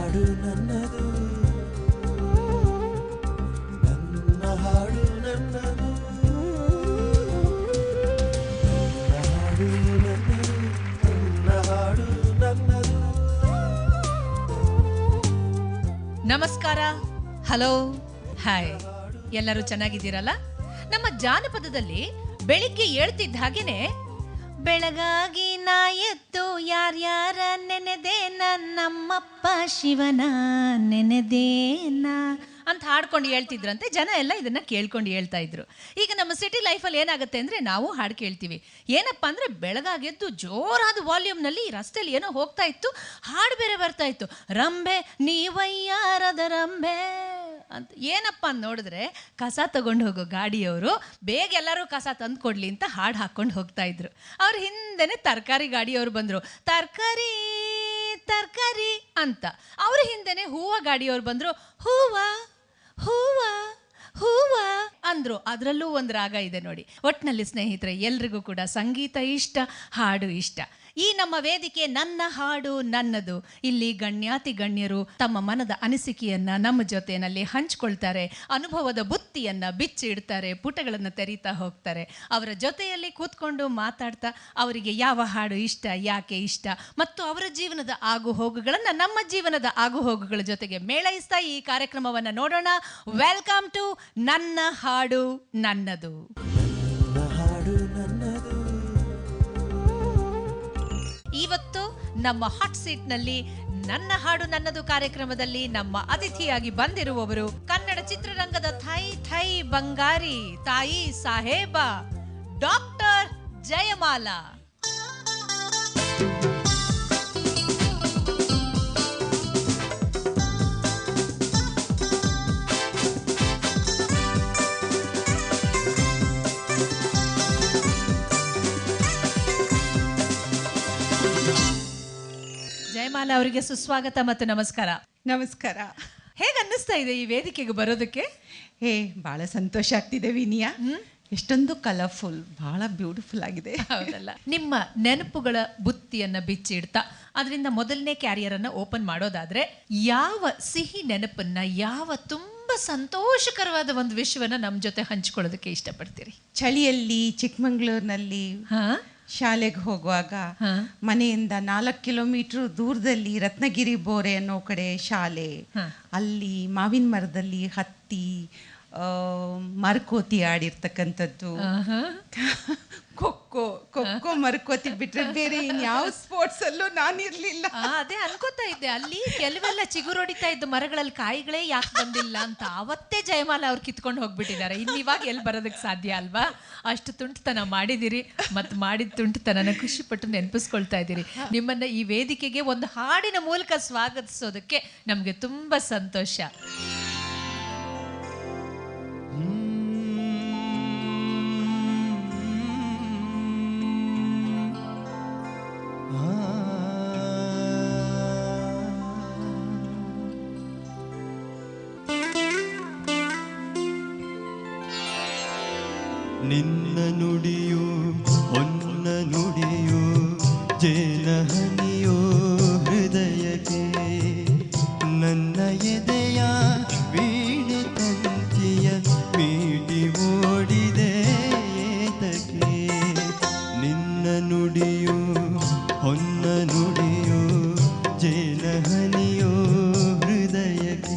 ಹಾಡು ನನ್ನದು, ನನ್ನ ಹಾಡು ನನ್ನದು, ನನ್ನ ಹಾಡು ನನ್ನದು, ನನ್ನ ಹಾಡು ನನ್ನದು. ನಮಸ್ಕಾರ, ಹಲೋ, ಹಾಯ್. ಎಲ್ಲರೂ ಚೆನ್ನಾಗಿದ್ದೀರಲ್ಲ? ನಮ್ಮ ಜಾನಪದದಲ್ಲಿ ಬೆಳಿಗ್ಗೆ ಏಳ್ತಿದ್ದ ಹಾಗೇನೆ ಬೆಳಗಾಗಿ ನಾ ಎದ್ದು ಯಾರ್ಯಾರ ನೆನೆದೆ, ನಮ್ಮಪ್ಪ ಶಿವನ ನೆನೆದೇನ ಅಂತ ಹಾಡ್ಕೊಂಡು ಹೇಳ್ತಿದ್ರಂತೆ. ಜನ ಎಲ್ಲ ಇದನ್ನ ಕೇಳ್ಕೊಂಡು ಹೇಳ್ತಾ ಇದ್ರು. ಈಗ ನಮ್ಮ ಸಿಟಿ ಲೈಫಲ್ಲಿ ಏನಾಗುತ್ತೆ ಅಂದರೆ ನಾವು ಹಾಡು ಕೇಳ್ತೀವಿ. ಏನಪ್ಪ ಅಂದರೆ ಬೆಳಗಾಗೆದ್ದು ಜೋರಾದ ವಾಲ್ಯೂಮ್ನಲ್ಲಿ ರಸ್ತೆಯಲ್ಲಿ ಏನೋ ಹೋಗ್ತಾ ಇತ್ತು, ಹಾಡು ಬೇರೆ ಬರ್ತಾ ಇತ್ತು, ರಂಬೆ ನೀವಯ್ಯಾರದ ರಂಬೆ ಅಂತ. ಏನಪ್ಪ ಅಂತ ನೋಡಿದ್ರೆ ಕಸ ತಗೊಂಡು ಹೋಗೋ ಗಾಡಿಯವರು ಬೇಗ ಎಲ್ಲರೂ ಕಸ ತಂದು ಕೊಡ್ಲಿ ಅಂತ ಹಾಡು ಹಾಕ್ಕೊಂಡು ಹೋಗ್ತಾ ಇದ್ರು. ಅವ್ರ ಹಿಂದೆನೆ ತರಕಾರಿ ಗಾಡಿಯವರು ಬಂದರು, ತರಕಾರಿ ತರಕಾರಿ ಅಂತ. ಅವ್ರ ಹಿಂದೆನೆ ಹೂವ ಗಾಡಿಯವರು ಬಂದರು, ಹೂವ ಹೂವ ಹೂವ ಅಂದ್ರು. ಅದರಲ್ಲೂ ಒಂದು ರಾಗ ಇದೆ ನೋಡಿ. ಒಟ್ಟಿನಲ್ಲಿ ಸ್ನೇಹಿತರೆ, ಎಲ್ರಿಗೂ ಕೂಡ ಸಂಗೀತ ಇಷ್ಟ, ಹಾಡು ಇಷ್ಟ. ಈ ನಮ್ಮ ವೇದಿಕೆ ನನ್ನ ಹಾಡು ನನ್ನದು. ಇಲ್ಲಿ ಗಣ್ಯಾತಿ ಗಣ್ಯರು ತಮ್ಮ ಮನದ ಅನಿಸಿಕೆಯನ್ನ ನಮ್ಮ ಜೊತೆಯಲ್ಲಿ ಹಂಚ್ಕೊಳ್ತಾರೆ, ಅನುಭವದ ಬುತ್ತಿಯನ್ನ ಬಿಚ್ಚಿಡ್ತಾರೆ, ಪುಟಗಳನ್ನು ತೆರೀತಾ ಹೋಗ್ತಾರೆ. ಅವರ ಜೊತೆಯಲ್ಲಿ ಕೂತ್ಕೊಂಡು ಮಾತಾಡ್ತಾ ಅವರಿಗೆ ಯಾವ ಹಾಡು ಇಷ್ಟ, ಯಾಕೆ ಇಷ್ಟ, ಮತ್ತು ಅವರ ಜೀವನದ ಆಗು ಹೋಗುಗಳನ್ನು ನಮ್ಮ ಜೀವನದ ಆಗು ಹೋಗುಗಳ ಜೊತೆಗೆ ಮೇಳೈಸ್ತಾ ಈ ಕಾರ್ಯಕ್ರಮವನ್ನು ನೋಡೋಣ. ವೆಲ್ಕಮ್ ಟು ನನ್ನ ಹಾಡು ನನ್ನದು. ಇವತ್ತು ನಮ್ಮ ಹಾಟ್ ಸೀಟ್ನಲ್ಲಿ ನನ್ನ ಹಾಡು ನನ್ನದು ಕಾರ್ಯಕ್ರಮದಲ್ಲಿ ನಮ್ಮ ಅತಿಥಿಯಾಗಿ ಬಂದಿರುವವರು ಕನ್ನಡ ಚಿತ್ರರಂಗದ ಥೈ ಥೈ ಬಂಗಾರಿ ತಾಯಿ ಸಾಹೇಬ ಡಾಕ್ಟರ್ ಜಯಮಾಲಾ. ಜಯಮಾಲಾ ಅವರಿಗೆ ಸುಸ್ವಾಗತ ಮತ್ತು ನಮಸ್ಕಾರ. ನಮಸ್ಕಾರ. ಹೇಗೆ ಅನ್ನಿಸ್ತಾ ಇದೆ ಈ ವೇದಿಕೆಗೆ ಬರೋದಕ್ಕೆ? ಬಹಳ ಸಂತೋಷ ಆಗ್ತಿದೆ ವಿನಿಯಾ. ಎಷ್ಟೊಂದು ಕಲರ್ಫುಲ್, ಬಹಳ ಬ್ಯೂಟಿಫುಲ್ ಆಗಿದೆ. ಹೌದಲ್ಲ? ನಿಮ್ಮ ನೆನಪುಗಳ ಬುತ್ತಿಯನ್ನ ಬಿಚ್ಚಿಡ್ತಾ ಅದರಿಂದ ಮೊದಲನೇ ಕ್ಯಾರಿಯರ್ ಅನ್ನ ಓಪನ್ ಮಾಡೋದಾದ್ರೆ ಯಾವ ಸಿಹಿ ನೆನಪನ್ನ, ಯಾವ ತುಂಬಾ ಸಂತೋಷಕರವಾದ ಒಂದು ವಿಷಯವನ್ನ ನಮ್ಮ ಜೊತೆ ಹಂಚ್ಕೊಳ್ಳೋದಕ್ಕೆ ಇಷ್ಟಪಡ್ತೀರಿ? ಚಳಿಯಲ್ಲಿ ಚಿಕ್ಕಮಂಗ್ಳೂರಿನಲ್ಲಿ ಶಾಲೆಗೆ ಹೋಗುವಾಗ ಮನೆಯಿಂದ 4 ಕಿಲೋಮೀಟರ್ ದೂರದಲ್ಲಿ ರತ್ನಗಿರಿ ಬೋರೆ ಅನ್ನೋ ಕಡೆ ಶಾಲೆ. ಅಲ್ಲಿ ಮಾವಿನ ಮರದಲ್ಲಿ ಹತ್ತಿ ಮರಕೋತಿ ಆಡಿರ್ತಕ್ಕಂಥದ್ದು, ಖೋಖೋ ಖೋಖೋ ಮರಕೋತಿ ಬಿಟ್ರೆ ಬೇರೆ ಇನ್ಯಾವ ಸ್ಪೋರ್ಟ್ಸ್ ಅಲ್ಲೂ ನಾನಿರ್ಲಿಲ್ಲ. ಅದೇ ಅನ್ಕೋತಾ ಇದ್ದೆ, ಅಲ್ಲಿ ಕೆಲವೆಲ್ಲ ಚಿಗುರೊಡಿತಾ ಇದ್ದು ಮರಗಳಲ್ಲಿ ಕಾಯಿಗಳೇ ಯಾಕೆ ಬಂದಿಲ್ಲ ಅಂತ ಅವತ್ತೇ ಜಯಮಾಲಾ ಅವ್ರು ಕಿತ್ಕೊಂಡು ಹೋಗ್ಬಿಟ್ಟಿದ್ದಾರೆ. ಇವಾಗ ಎಲ್ಲಿ ಬರೋದಕ್ಕೆ ಸಾಧ್ಯ ಅಲ್ವಾ? ಅಷ್ಟು ತುಂಟತನ ಮಾಡಿದಿರಿ, ಮತ್ತು ಮಾಡಿದ ತುಂಟತನನ ಖುಷಿಪಟ್ಟು ನೆನಪಿಸ್ಕೊಳ್ತಾ ಇದ್ದೀರಿ. ನಿಮ್ಮನ್ನ ಈ ವೇದಿಕೆಗೆ ಒಂದು ಹಾಡಿನ ಮೂಲಕ ಸ್ವಾಗತಿಸೋದಕ್ಕೆ ನಮ್ಗೆ ತುಂಬಾ ಸಂತೋಷ. ನಿನ್ನ ನುಡಿಯೋ ಹೊನ್ನ ನುಡಿಯೋ ಜೇನಹನಿಯೋ ಹೃದಯಕ್ಕೆ, ನನ್ನ ಎದೆಯ ವೀಣೆ ತಂತಿಯ ಮೀಟಿ ಓಡಿದೆ ಏತಕ್ಕೆ. ನಿನ್ನ ನುಡಿಯೋ ಹೊನ್ನ ನುಡಿಯೋ ಜೇನಹನಿಯೋ ಹೃದಯಕ್ಕೆ.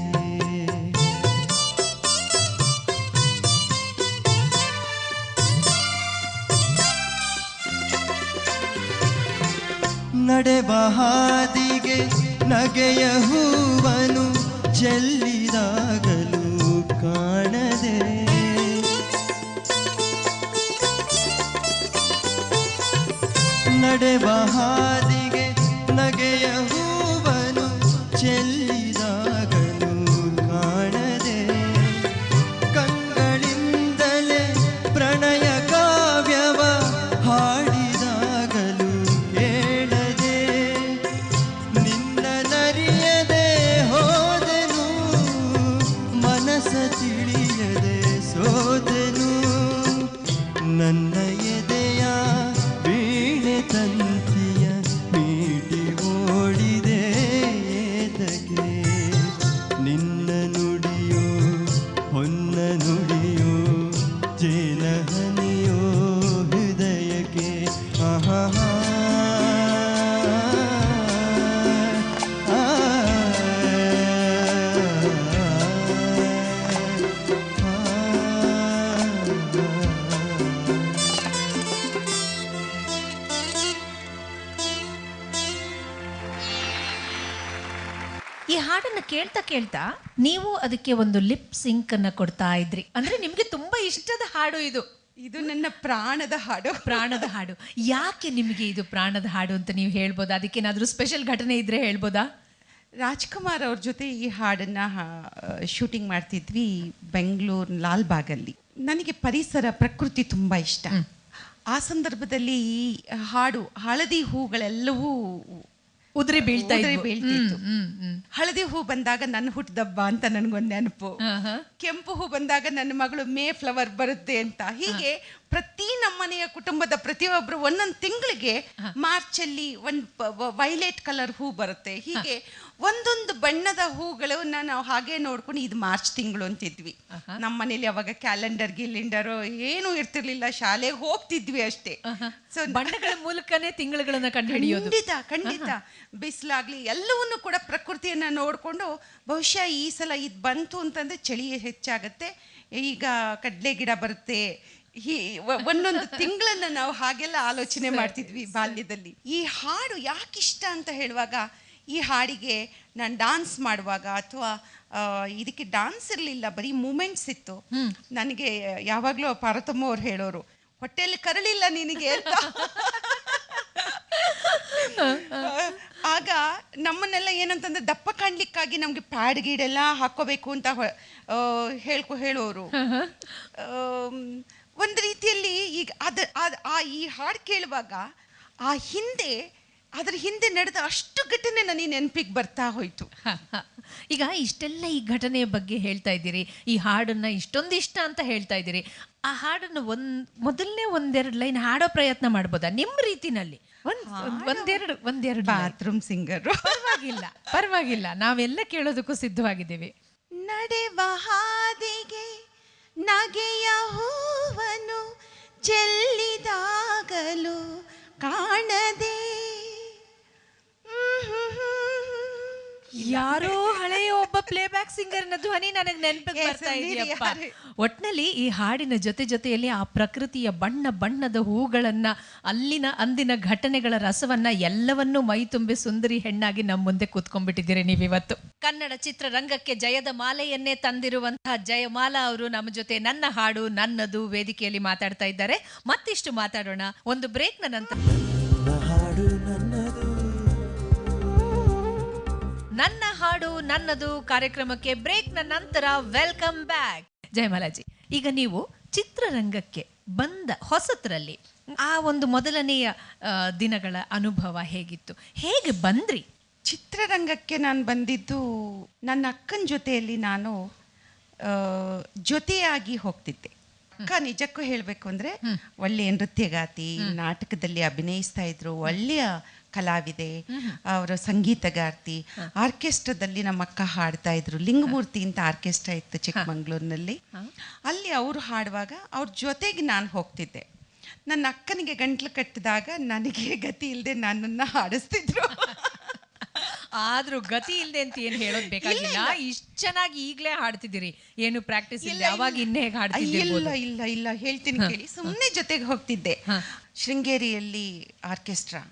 ನಡೆವ ಹಾದಿಗೆ ನಗೆಯ ಹೂವನು ಚೆಲ್ಲಿದಾಗಲೂ ಕಾಣದೆ, ನಡೆವ ಹಾದಿಗೆ ನಗೆಯ ಹೂವನು ಚೆಲ್ಲಿದಾಗಲೂ ಕಾಣದೆ, ಕಂಗಳಿಂದಲೇ ಪ್ರಣಯ ಕಾವ್ಯವ ಹಾಡಿದಾಗಲೂ ಕೇಳದೆ, ನಿನ್ನ ನರಿಯದೆ ಹೋದೆನು ಈ ಹಾಡನ್ನು ಕೇಳ್ತಾ ಕೇಳ್ತಾ ನೀವು ಅದಕ್ಕೆ ಒಂದು ಲಿಪ್ ಸಿಂಕ್ ಅನ್ನ ಕೊಡ್ತಾ ಇದ್ರಿ, ಅಂದ್ರೆ ನಿಮ್ಗೆ ತುಂಬಾ ಇಷ್ಟದ ಹಾಡು ಇದು. ಇದು ನನ್ನ ಪ್ರಾಣದ ಹಾಡು. ಪ್ರಾಣದ ಹಾಡು. ಯಾಕೆ ನಿಮಗೆ ಇದು ಪ್ರಾಣದ ಹಾಡು ಅಂತ ನೀವು ಹೇಳ್ಬೋದಾ? ಅದಕ್ಕೇನಾದ್ರೂ ಸ್ಪೆಷಲ್ ಘಟನೆ ಇದ್ರೆ ಹೇಳ್ಬೋದಾ? ರಾಜ್ಕುಮಾರ್ ಅವ್ರ ಜೊತೆ ಈ ಹಾಡನ್ನು ಶೂಟಿಂಗ್ ಮಾಡ್ತಿದ್ವಿ ಬೆಂಗಳೂರು ಲಾಲ್ಬಾಗಲ್ಲಿ. ನನಗೆ ಪರಿಸರ ಪ್ರಕೃತಿ ತುಂಬ ಇಷ್ಟ. ಆ ಸಂದರ್ಭದಲ್ಲಿ ಈ ಹಾಡು ಹಳದಿ ಹೂಗಳೆಲ್ಲವೂ ಉದುರಿ ಬೀಳ್ತಿತ್ತು. ಹಳದಿ ಹೂ ಬಂದಾಗ ನನ್ನ ಹುಟ್ಟಿದಬ್ಬ ಅಂತ ನನಗೊಂದು ನೆನಪು. ಕೆಂಪು ಹೂ ಬಂದಾಗ ನನ್ನ ಮಗಳು ಮೇ ಫ್ಲವರ್ ಬರುತ್ತೆ ಅಂತ. ಹೀಗೆ ಪ್ರತಿ ನಮ್ಮನೆಯ ಕುಟುಂಬದ ಪ್ರತಿಯೊಬ್ಬರು ಒಂದೊಂದು ತಿಂಗಳಿಗೆ ಮಾರ್ಚಲ್ಲಿ ಒಂದು ವೈಲೆಟ್ ಕಲರ್ ಹೂ ಬರುತ್ತೆ. ಹೀಗೆ ಒಂದೊಂದು ಬಣ್ಣದ ಹೂಗಳನ್ನ ನಾವು ಹಾಗೆ ನೋಡ್ಕೊಂಡು ಇದು ಮಾರ್ಚ್ ತಿಂಗಳು ಅಂತಿದ್ವಿ. ನಮ್ಮ ಮನೇಲಿ ಅವಾಗ ಕ್ಯಾಲೆಂಡರ್ ಗಿಲೆಂಡರು ಏನೂ ಇರ್ತಿರ್ಲಿಲ್ಲ, ಶಾಲೆಗೆ ಹೋಗ್ತಿದ್ವಿ ಅಷ್ಟೇ. ಸೊ ಬಣ್ಣಗಳ ಮೂಲಕನೇ ತಿಂಗಳುಗಳನ್ನ ಕಂಡುಹಿಡಿಯೋದು. ಖಂಡಿತ ಬಿಸಿಲಾಗ್ಲಿ ಎಲ್ಲವನ್ನೂ ಕೂಡ ಪ್ರಕೃತಿಯನ್ನ ನೋಡಿಕೊಂಡು ಬಹುಶಃ ಈ ಸಲ ಇದು ಬಂತು ಅಂತಂದ್ರೆ ಚಳಿ ಹೆಚ್ಚಾಗತ್ತೆ, ಈಗ ಕಡಲೆ ಗಿಡ ಬರುತ್ತೆ, ಒಂದೊಂದು ತಿಂಗಳನ್ನ ನಾವು ಹಾಗೆಲ್ಲ ಆಲೋಚನೆ ಮಾಡ್ತಿದ್ವಿ ಬಾಲ್ಯದಲ್ಲಿ. ಈ ಹಾಡು ಯಾಕಿಷ್ಟ ಅಂತ ಹೇಳುವಾಗ, ಈ ಹಾಡಿಗೆ ನಾನು ಡಾನ್ಸ್ ಮಾಡುವಾಗ ಅಥವಾ ಇದಕ್ಕೆ ಡಾನ್ಸ್ ಇರಲಿಲ್ಲ, ಬರೀ ಮೂಮೆಂಟ್ಸ್ ಇತ್ತು. ನನಗೆ ಯಾವಾಗಲೂ ಪಾರ್ವತಮ್ಮ ಅವ್ರು ಹೇಳೋರು, ಹೊಟ್ಟೆಯಲ್ಲಿ ಕರಳಿಲ್ಲ ನಿನಗೆ ಅಂತ. ಆಗ ನಮ್ಮನ್ನೆಲ್ಲ ಏನಂತಂದ್ರೆ ದಪ್ಪ ಕಾಣ್ಲಿಕ್ಕಾಗಿ ನಮ್ಗೆ ಪ್ಯಾಡ್ ಗೀಡೆಲ್ಲ ಹಾಕೋಬೇಕು ಅಂತ ಹೇಳೋರು. ಒಂದು ರೀತಿಯಲ್ಲಿ ಈಗ ಈ ಹಾಡು ಕೇಳುವಾಗ ಅದ್ರ ಹಿಂದೆ ನಡೆದ ಅಷ್ಟು ಘಟನೆ ನನಗೆ ನೆನಪಿಗೆ ಬರ್ತಾ ಹೋಯ್ತು. ಈಗ ಇಷ್ಟೆಲ್ಲ ಈ ಘಟನೆಯ ಬಗ್ಗೆ ಹೇಳ್ತಾ ಇದ್ದೀರಿ, ಈ ಹಾಡನ್ನ ಇಷ್ಟೊಂದು ಇಷ್ಟ ಅಂತ ಹೇಳ್ತಾ ಇದ್ದೀರಿ. ಆ ಹಾಡನ್ನು ಮೊದಲನೇ ಒಂದೆರಡು ಲೈನ್ ಹಾಡೋ ಪ್ರಯತ್ನ ಮಾಡ್ಬೋದಾ ನಿಮ್ಮ ರೀತಿನಲ್ಲಿ? ಒಂದೆರಡು ಬಾತ್ರೂಮ್ ಸಿಂಗರ್. ಪರವಾಗಿಲ್ಲ, ನಾವೆಲ್ಲ ಕೇಳೋದಕ್ಕೂ ಸಿದ್ಧವಾಗಿದ್ದೀವಿ. ನಡೆವ ಹಾದಿಗೆ ನಗೆಯ ಹೂವನು ಚೆಲ್ಲಿದಾಗಲು ಕಾಣದೆ. ಯಾರೋ ಹಳೆಯ ಒಬ್ಬ ಪ್ಲೇಬ್ಯಾಕ್ ಸಿಂಗರ್ನ ಧ್ವನಿ ನನಗೆ ನೆನಪಿಗೆ ಬರ್ತಾ ಇದೆಯಪ್ಪ. ಒಟ್ನಲ್ಲಿ ಈ ಹಾಡಿನ ಜೊತೆಯಲ್ಲಿ ಆ ಪ್ರಕೃತಿಯ ಬಣ್ಣದ ಹೂಗಳನ್ನ, ಅಂದಿನ ಘಟನೆಗಳ ರಸವನ್ನ ಎಲ್ಲವನ್ನೂ ಮೈ ತುಂಬಿ ಸುಂದರಿ ಹೆಣ್ಣಾಗಿ ನಮ್ಮ ಮುಂದೆ ಕೂತ್ಕೊಂಡ್ಬಿಟ್ಟಿದ್ದೀರಿ ನೀವಿವತ್ತು. ಕನ್ನಡ ಚಿತ್ರರಂಗಕ್ಕೆ ಜಯದ ಮಾಲೆಯನ್ನೇ ತಂದಿರುವಂತಹ ಜಯಮಾಲಾ ಅವರು ನಮ್ಮ ಜೊತೆ ನನ್ನ ಹಾಡು ನನ್ನದು ವೇದಿಕೆಯಲ್ಲಿ ಮಾತಾಡ್ತಾ ಇದ್ದಾರೆ. ಮತ್ತಿಷ್ಟು ಮಾತಾಡೋಣ ಒಂದು ಬ್ರೇಕ್ನ ನಂತರ. ನನ್ನ ಹಾಡು ನನ್ನದು ಕಾರ್ಯಕ್ರಮಕ್ಕೆ ಬ್ರೇಕ್ನ ನಂತರ ವೆಲ್ಕಮ್ ಬ್ಯಾಕ್. ಜಯಮಾಲಾಜಿ, ಈಗ ನೀವು ಚಿತ್ರರಂಗಕ್ಕೆ ಬಂದ ಹೊಸತರಲ್ಲಿ ಆ ಒಂದು ಮೊದಲನೆಯ ದಿನಗಳ ಅನುಭವ ಹೇಗಿತ್ತು? ಹೇಗೆ ಬಂದ್ರಿ? ಚಿತ್ರರಂಗಕ್ಕೆ ನಾನು ಬಂದಿದ್ದು ನನ್ನ ಅಕ್ಕನ ಜೊತೆಯಲ್ಲಿ ನಾನು ಜೊತೆಯಾಗಿ ಹೋಗ್ತಿದ್ದೆ. ಅಕ್ಕ ನಿಜಕ್ಕೂ ಹೇಳಬೇಕು ಅಂದರೆ ಒಳ್ಳೆಯ ನೃತ್ಯಗಾತಿ, ನಾಟಕದಲ್ಲಿ ಅಭಿನಯಿಸ್ತಾ ಇದ್ರು, ಒಳ್ಳೆಯ ಕಲಾವಿದೆ, ಅವರ ಸಂಗೀತಗಾರ್ತಿ. ಆರ್ಕೆಸ್ಟ್ರಾದಲ್ಲಿ ನಮ್ಮ ಅಕ್ಕ ಹಾಡ್ತಾ ಇದ್ರು. ಲಿಂಗಮೂರ್ತಿ ಅಂತ ಆರ್ಕೆಸ್ಟ್ರಾ ಇತ್ತು ಚಿಕ್ಕಮಂಗ್ಳೂರಿನಲ್ಲಿ. ಅಲ್ಲಿ ಅವರು ಹಾಡುವಾಗ ಅವ್ರ ಜೊತೆಗೆ ನಾನು ಹೋಗ್ತಿದ್ದೆ. ನನ್ನ ಅಕ್ಕನಿಗೆ ಗಂಟ್ಲು ಕಟ್ಟಿದಾಗ ನನಗೆ ಗತಿ ಇಲ್ಲದೆ ನನ್ನನ್ನು ಹಾಡಿಸ್ತಿದ್ರು. ಆದ್ರೂ ಗತಿ ಇಲ್ಲದೆ ಅಂತ ಏನು ಹೇಳೋದು ಬೇಕಾಗಿಲ್ಲ. ಇಷ್ಟು ಚೆನ್ನಾಗಿ ಈಗಲೇ ಹಾಡ್ತಿದ್ದೀರಿ, ಏನು ಪ್ರಾಕ್ಟೀಸ್ ಇಲ್ಲ, ಅವಾಗ ಇನ್ನೇ ಹೇಗೆ ಹಾಡ್ತಿದ್ದೀರಿ? ಇಲ್ಲ ಹೇಳ್ತೀನಿ ಕೇಳಿ. ಸುಮ್ಮನೆ ಜೊತೆಗೆ ಹೋಗ್ತಿದ್ದೆ. ಶೃಂಗೇರಿಯಲ್ಲಿ ಆರ್ಕೆಸ್ಟ್ರಾ.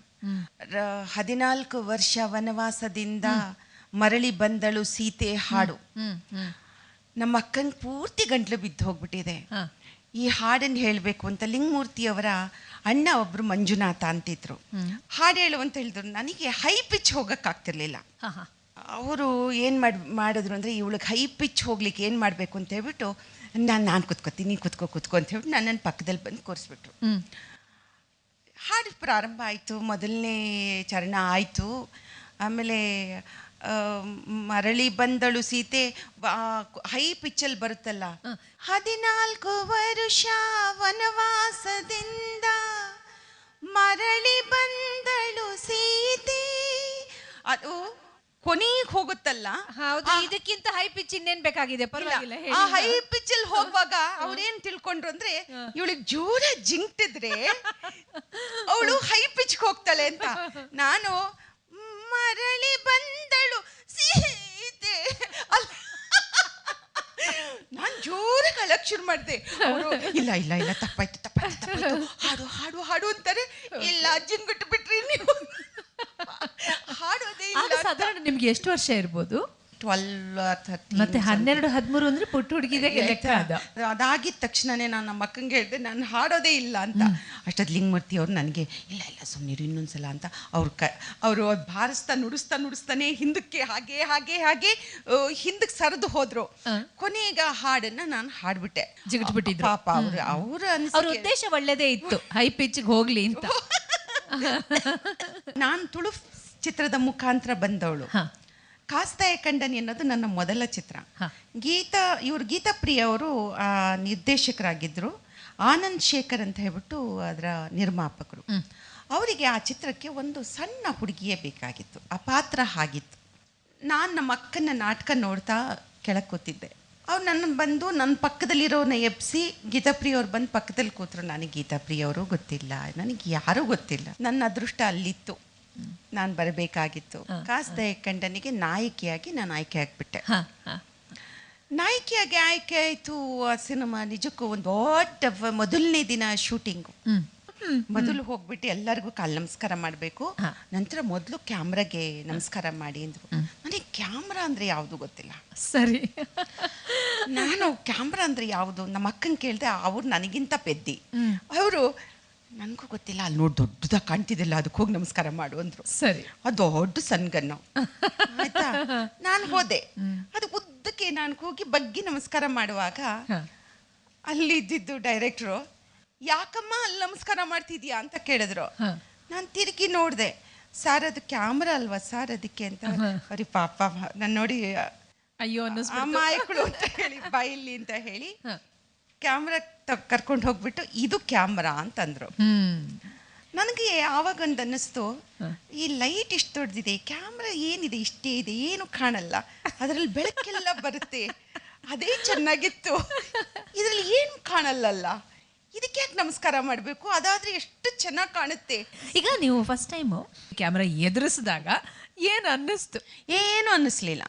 14 ವರ್ಷ ವನವಾಸದಿಂದ ಮರಳಿ ಬಂದಳು ಸೀತೆ ಹಾಡು ನಮ್ಮ ಅಕ್ಕನ ಪೂರ್ತಿ ಗಂಟ್ಲು ಬಿದ್ದು ಹೋಗ್ಬಿಟ್ಟಿದೆ. ಈ ಹಾಡನ್ನು ಹೇಳಬೇಕು ಅಂತ ಲಿಂಗಮೂರ್ತಿಯವರ ಅಣ್ಣ ಒಬ್ರು ಮಂಜುನಾಥ ಅಂತಿದ್ರು. ಹಾಡು ಹೇಳು ಅಂತ ಹೇಳಿದ್ರು. ನನಗೆ ಹೈ ಪಿಚ್ ಹೋಗಕ್ಕಾಗ್ತಿರ್ಲಿಲ್ಲ. ಅವರು ಏನು ಮಾಡಿದ್ರು ಅಂದರೆ, ಇವಳಿಗೆ ಹೈ ಪಿಚ್ ಹೋಗ್ಲಿಕ್ಕೆ ಏನು ಮಾಡಬೇಕು ಅಂತ ಹೇಳ್ಬಿಟ್ಟು, ನಾನು ಕುತ್ಕೋತೀನಿ, ಕುತ್ಕೋ ಅಂತ ಹೇಳ್ಬಿಟ್ಟು ನನ್ನನ್ನು ಪಕ್ಕದಲ್ಲಿ ಬಂದು ಕೂರಿಸ್ಬಿಟ್ರು. ಹಾಡು ಪ್ರಾರಂಭ ಆಯಿತು. ಮೊದಲನೇ ಚರಣ ಆಯಿತು. ಆಮೇಲೆ ಮರಳಿ ಬಂದಳು ಸೀತೆ ಹೈ ಪಿಚ್ಚಲ್ಲಿ ಬರುತ್ತಲ್ಲ, 14 ವರ್ಷ ವನವಾಸದಿಂದ ಮರಳಿ ಬಂದಳು ಸೀತೆ, ಅದು ಕೊನೆಗೆ ಹೋಗುತ್ತಲ್ಲ. ಹೌದು, ಇದಕ್ಕಿಂತ ಹೈ ಪಿಚ್ ಇನ್ನೇನ್ ಬೇಕಾಗಿದೆ? ಪರವಾಗಿಲ್ಲ. ಆ ಹೈ ಪಿಚ್ ಅಲ್ಲಿ ಹೋಗುವಾಗ ಅವ್ರೇನ್ ತಿಳ್ಕೊಂಡ್ರು ಅಂದ್ರೆ, ಇವಳಿಗೆ ಜೋರ ಜಿಂಕ್ತಿದ್ರೆ ಅವಳು ಹೈ ಪಿಚ್ ಹೋಗ್ತಾಳೆ ಅಂತ. ನಾನು ಮರಳಿ ಬಂದಳು ಸೀತೆ ನಾನು ಜೋರಾಗಿ ಅಳಕ್ ಶುರು ಮಾಡಿದೆ. ಅವರು ಇಲ್ಲ ತಪ್ಪಾಯ್ತು ಹಾಡು ಹಾಡು ಹಾಡು ಅಂತಾರೆ. ಇಲ್ಲ ಜಿಂಗುಟ್ಟು ಬಿಟ್ರಿ ನೀವು, ಹಾಡೋದೇ ಇಲ್ಲ. ಸಾಧಾರಣ ನಿಮ್ಗೆ ಎಷ್ಟು ವರ್ಷ ಇರ್ಬೋದು? 12 ಮತ್ತೆ 12-13 ಅಂದ್ರೆ ಪುಟ್ಟ ಹುಡುಗಿದೆ ಲೆಕ್ಕ ಅದು. ಅದಾಗಿದ ತಕ್ಷಣನೇ ನಾನು ನಮ್ಮ ಅಕ್ಕಂಗೆ ಹೇಳಿದೆ ನಾನು ಹಾಡೋದೇ ಇಲ್ಲ ಅಂತ. ಅಷ್ಟೊತ್ತು ಲಿಂಗಮೂರ್ತಿ ಅವ್ರು ನನಗೆ ಇಲ್ಲ ಇಲ್ಲ ಸುಮ್ಮನಿರು ಇನ್ನೊಂದ್ಸಲ ಅಂತ ಅವರು ನುಡಿಸ್ತಾನೆ ಹಿಂದಕ್ಕೆ ಹಾಗೆ ಹಾಗೆ ಹಾಗೆ ಹಿಂದಕ್ಕೆ ಸರಿದು ಹೋದ್ರು. ಕೊನೆಗ ಹಾಡನ್ನ ನಾನು ಹಾಡ್ಬಿಟ್ಟೆ. ಜಿಗಿಟ್ಬಿಟ್ಟಿದ್ರು ಪಾಪ ಅವ್ರ ಉದ್ದೇಶ ಒಳ್ಳೇದೇ ಇತ್ತು, ಹೈ ಪಿಚ್ಗೆ ಹೋಗ್ಲಿ ಅಂತ. ನಾನು ತುಳು ಚಿತ್ರದ ಮುಖಾಂತರ ಬಂದವಳು. ಕಾಸ್ತಾಯ ಕಂಡನಿ ಅನ್ನೋದು ನನ್ನ ಮೊದಲ ಚಿತ್ರ. ಗೀತಾ ಪ್ರಿಯ ಅವರು ನಿರ್ದೇಶಕರಾಗಿದ್ದರು. ಆನಂದ್ ಶೇಖರ್ ಅಂತ ಹೇಳ್ಬಿಟ್ಟು ಅದರ ನಿರ್ಮಾಪಕರು. ಅವರಿಗೆ ಆ ಚಿತ್ರಕ್ಕೆ ಒಂದು ಸಣ್ಣ ಹುಡುಗಿಯೇ ಬೇಕಾಗಿತ್ತು, ಆ ಪಾತ್ರ ಆಗಿತ್ತು. ನಾನು ನಮ್ಮ ಅಕ್ಕನ ನಾಟಕ ನೋಡ್ತಾ ಕೆಳಗೆ ಕೂತಿದ್ದೆ. ಅವ್ರು ನನ್ನ ಪಕ್ಕದಲ್ಲಿರೋನ ಎಬ್ಸಿ ಗೀತಾಪ್ರಿಯ ಅವ್ರು ಬಂದು ಪಕ್ಕದಲ್ಲಿ ಕೂತರು. ನನಗೆ ಗೀತಾಪ್ರಿಯ ಅವರು ಗೊತ್ತಿಲ್ಲ, ನನಗೆ ಯಾರೂ ಗೊತ್ತಿಲ್ಲ. ನನ್ನ ಅದೃಷ್ಟ ಅಲ್ಲಿತ್ತು, ನಾನು ಬರಬೇಕಾಗಿತ್ತು. ಕಾಸ್ತಾಯ ಕಂಡನಿಗೆ ನಾಯಕಿಯಾಗಿ ನಾನು ಆಯ್ಕೆ ಆಗಿಬಿಟ್ಟೆ. ನಾಯಕಿಯಾಗಿ ಆಯ್ಕೆ ಆಯಿತು. ಆ ಸಿನಿಮಾ ನಿಜಕ್ಕೂ ಒಂದು ದೊಡ್ಡ ಮೊದಲನೇ ದಿನ ಶೂಟಿಂಗು. ಮೊದಲು ಹೋಗ್ಬಿಟ್ಟು ಎಲ್ಲರಿಗೂ ಕಾಲು ನಮಸ್ಕಾರ ಮಾಡಬೇಕು. ನಂತರ ಮೊದಲು ಕ್ಯಾಮ್ರಾಗೆ ನಮಸ್ಕಾರ ಮಾಡಿ ಅಂದರು. ನನಗೆ ಕ್ಯಾಮ್ರಾ ಅಂದರೆ ಯಾವುದು ಗೊತ್ತಿಲ್ಲ. ಸರಿ, ನಾನು ಕ್ಯಾಮ್ರಾ ಅಂದರೆ ಯಾವುದು ನಮ್ಮ ಅಕ್ಕನ ಕೇಳಿದೆ. ಅವ್ರು ನನಗಿಂತ ಪೆದ್ದಿ. ಅವರು ನನಗೂ ಗೊತ್ತಿಲ್ಲ, ಅಲ್ಲಿ ನೋಡಿ ದೊಡ್ಡದಾಗಿ ಕಾಣ್ತಿದ್ದಿಲ್ಲ, ಅದಕ್ಕೆ ಹೋಗಿ ನಮಸ್ಕಾರ ಮಾಡು ಅಂದರು. ಸರಿ, ಅದು ದೊಡ್ಡ ಸನ್ಗನ್ನು ಆಯ್ತಾ. ನಾನು ಹೋದೆ. ಅದು ಉದ್ದಕ್ಕೆ ನಾನು ಹೋಗಿ ಬಗ್ಗಿ ನಮಸ್ಕಾರ ಮಾಡುವಾಗ ಅಲ್ಲಿ ಇದ್ದಿದ್ದು ಡೈರೆಕ್ಟ್ರು, ಯಾಕಮ್ಮ ಅಲ್ಲಿ ನಮಸ್ಕಾರ ಮಾಡ್ತಿದ್ಯಾ ಅಂತ ಕೇಳಿದ್ರು. ನಾನು ತಿರುಗಿ ನೋಡಿದೆ. ಸರ್ ಅದು ಕ್ಯಾಮ್ರಾ ಅಲ್ವಾ ಸರ್ ಅದಕ್ಕೆ ಅಂತ. ಅವ್ರಿ ಪಾಪ ನಾನು ನೋಡಿ ಅಯ್ಯೋ ಅಮಾಯಕಳು ಅಂತ ಹೇಳಿ ಬಾಯಿಲ್ಲಿ ಅಂತ ಹೇಳಿ ಕ್ಯಾಮ್ರಾ ಕರ್ಕೊಂಡು ಹೋಗ್ಬಿಟ್ಟು ಇದು ಕ್ಯಾಮ್ರಾ ಅಂತಂದ್ರು. ನನಗೆ ಆವಾಗ ಒಂದು ಅನ್ನಿಸ್ತು, ಈ ಲೈಟ್ ಇಷ್ಟು ದೊಡ್ಡದಿದೆ, ಕ್ಯಾಮ್ರಾ ಏನಿದೆ ಇಷ್ಟೇ ಇದೆ, ಏನು ಕಾಣಲ್ಲ, ಅದರಲ್ಲಿ ಬೆಳಕೆಲ್ಲ ಬರುತ್ತೆ, ಅದೇ ಚೆನ್ನಾಗಿತ್ತು. ಇದರಲ್ಲಿ ಏನು ಕಾಣಲ್ಲಲ್ಲ, ಇದಕ್ಕೆ ಯಾಕೆ ನಮಸ್ಕಾರ ಮಾಡಬೇಕು, ಅದಾದ್ರೆ ಎಷ್ಟು ಚೆನ್ನಾಗಿ ಕಾಣುತ್ತೆ. ಈಗ ನೀವು ಫಸ್ಟ್ ಟೈಮು ಕ್ಯಾಮ್ರಾ ಎದುರಿಸಿದಾಗ ಏನು ಅನ್ನಿಸ್ತು? ಏನು ಅನ್ನಿಸ್ಲಿಲ್ಲ.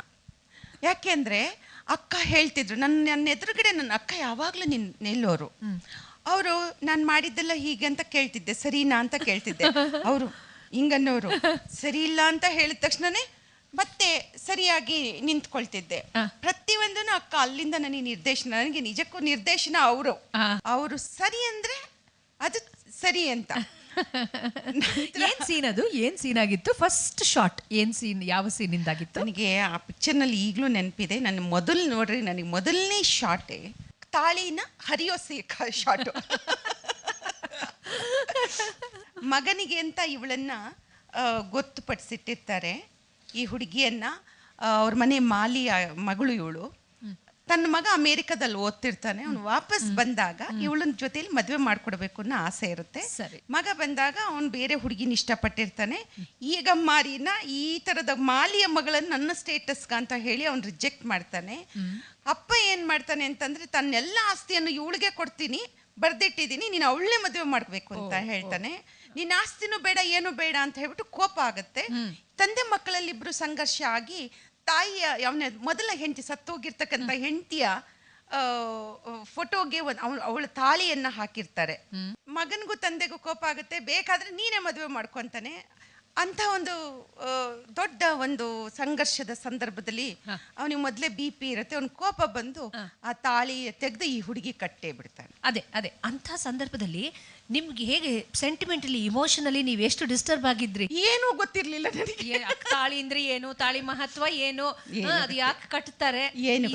ಯಾಕೆಂದರೆ ಅಕ್ಕ ಹೇಳ್ತಿದ್ರು, ನನ್ನ ಎದುರುಗಡೆ ನನ್ನ ಅಕ್ಕ ಯಾವಾಗಲೂ ನಿಲ್ಲೋರು. ಅವರು ನಾನು ಮಾಡಿದ್ದೆಲ್ಲ ಹೀಗೆ ಅಂತ ಕೇಳ್ತಿದ್ದೆ, ಸರಿನಾ ಅಂತ ಕೇಳ್ತಿದ್ದೆ. ಅವರು ಹಿಂಗನ್ನೋರು, ಸರಿ ಇಲ್ಲ ಅಂತ ಹೇಳಿದ ತಕ್ಷಣನೇ ಮತ್ತೆ ಸರಿಯಾಗಿ ನಿಂತ್ಕೊಳ್ತಿದ್ದೆ. ಪ್ರತಿಯೊಂದನ್ನು ಅಕ್ಕ ಅಲ್ಲಿಂದ ನನಗೆ ನಿರ್ದೇಶನ, ನನಗೆ ನಿಜಕ್ಕೂ ನಿರ್ದೇಶನ ಅವರು ಸರಿ ಅಂದ್ರೆ ಅದು ಸರಿ ಅಂತ. ಏನ್ ಸೀನ್ ಅದು? ಏನ್ ಸೀನ್ ಆಗಿತ್ತು? ಫಸ್ಟ್ ಶಾಟ್ ಏನ್ ಸೀನ್, ಯಾವ ಸೀನಿಂದ ಆಗಿತ್ತು? ನನಗೆ ಆ ಪಿಕ್ಚರ್ನಲ್ಲಿ ಈಗಲೂ ನೆನಪಿದೆ. ನನ್ನ ಮೊದಲು ನೋಡ್ರಿ, ನನಗೆ ಮೊದಲನೇ ಶಾಟೇ ತಾಳಿನ ಹರಿಯೋ ಶಾಟು. ಮಗನಿಗೆ ಅಂತ ಇವಳನ್ನ ಗೊತ್ತುಪಡಿಸಿಟ್ಟಿರ್ತಾರೆ, ಈ ಹುಡುಗಿಯನ್ನ. ಅವ್ರ ಮನೆ ಮಾಲಿ ಮಗಳು ಇವಳು. ತನ್ನ ಮಗ ಅಮೇರಿಕಾದಲ್ಲಿ ಓದ್ತಿರ್ತಾನೆ. ಅವನು ವಾಪಸ್ ಬಂದಾಗ ಇವಳನ್ನ ಜೊತೆಲಿ ಮದುವೆ ಮಾಡ್ಕೊಡ್ಬೇಕು ಅನ್ನೋ ಆಸೆ ಇರುತ್ತೆ. ಮಗ ಬಂದಾಗ ಅವನು ಬೇರೆ ಹುಡುಗಿನ ಇಷ್ಟಪಟ್ಟಿರ್ತಾನೆ. ಈಗ ಮಾರಿನ ಈ ಥರದ ಮಾಲಿಯ ಮಗಳನ್ನು ನನ್ನ ಸ್ಟೇಟಸ್ಗ ಅಂತ ಹೇಳಿ ಅವ್ನು ರಿಜೆಕ್ಟ್ ಮಾಡ್ತಾನೆ. ಅಪ್ಪ ಏನು ಮಾಡ್ತಾನೆ ಅಂತಂದರೆ, ತನ್ನೆಲ್ಲ ಆಸ್ತಿಯನ್ನು ಇವಳಿಗೆ ಕೊಡ್ತೀನಿ, ಬರ್ದಿಟ್ಟಿದ್ದೀನಿ, ನೀನು ಅವಳನ್ನೇ ಮದುವೆ ಮಾಡಬೇಕು ಅಂತ ಹೇಳ್ತಾನೆ. ನಿನ್ನ ಆಸ್ತಿನೂ ಬೇಡ ಏನು ಬೇಡ ಅಂತ ಹೇಳ್ಬಿಟ್ಟು ಕೋಪ ಆಗುತ್ತೆ. ತಂದೆ ಮಕ್ಕಳಲ್ಲಿ ಇಬ್ಬರು ಸಂಘರ್ಷ ಆಗಿ ತಾಯಿಯ ಅವನ ಮೊದಲ ಹೆಂಡತಿ ಸತ್ತೋಗಿರ್ತಕ್ಕಂಥ ಹೆಂಡತಿಯ ಫೋಟೋಗೆ ಅವಳ ತಾಳಿಯನ್ನ ಹಾಕಿರ್ತಾರೆ. ಮಗನಿಗೂ ತಂದೆಗೂ ಕೋಪ ಆಗುತ್ತೆ, ಬೇಕಾದ್ರೆ ನೀನೇ ಮದುವೆ ಮಾಡ್ಕೊಂತಾನೆ. ಅಂತ ಒಂದು ದೊಡ್ಡ ಒಂದು ಸಂಘರ್ಷದ ಸಂದರ್ಭದಲ್ಲಿ ಅವನಿಗೆ ಮೊದಲೇ BP ಇರುತ್ತೆ. ಅವನ ಕೋಪ ಬಂದು ಆ ತಾಳಿ ತೆಗೆದು ಈ ಹುಡುಗಿ ಕಟ್ಟೇ ಬಿಡ್ತಾನೆ. ಅದೇ ಅಂತ ಸಂದರ್ಭದಲ್ಲಿ ನಿಮ್ಗೆ ಹೇಗೆ ಸೆಂಟಿಮೆಂಟಲಿ, ಇಮೋಷನಲಿ ನೀವು ಎಷ್ಟು ಡಿಸ್ಟರ್ಬ್ ಆಗಿದ್ರಿ? ಏನೂ ಗೊತ್ತಿರ್ಲಿಲ್ಲ ನನಗೆ. ತಾಳಿ ಅಂದ್ರೆ ಏನು, ತಾಳಿ ಮಹತ್ವ ಏನು, ಅದು ಯಾಕೆ ಕಟ್ತಾರೆ, ಏನು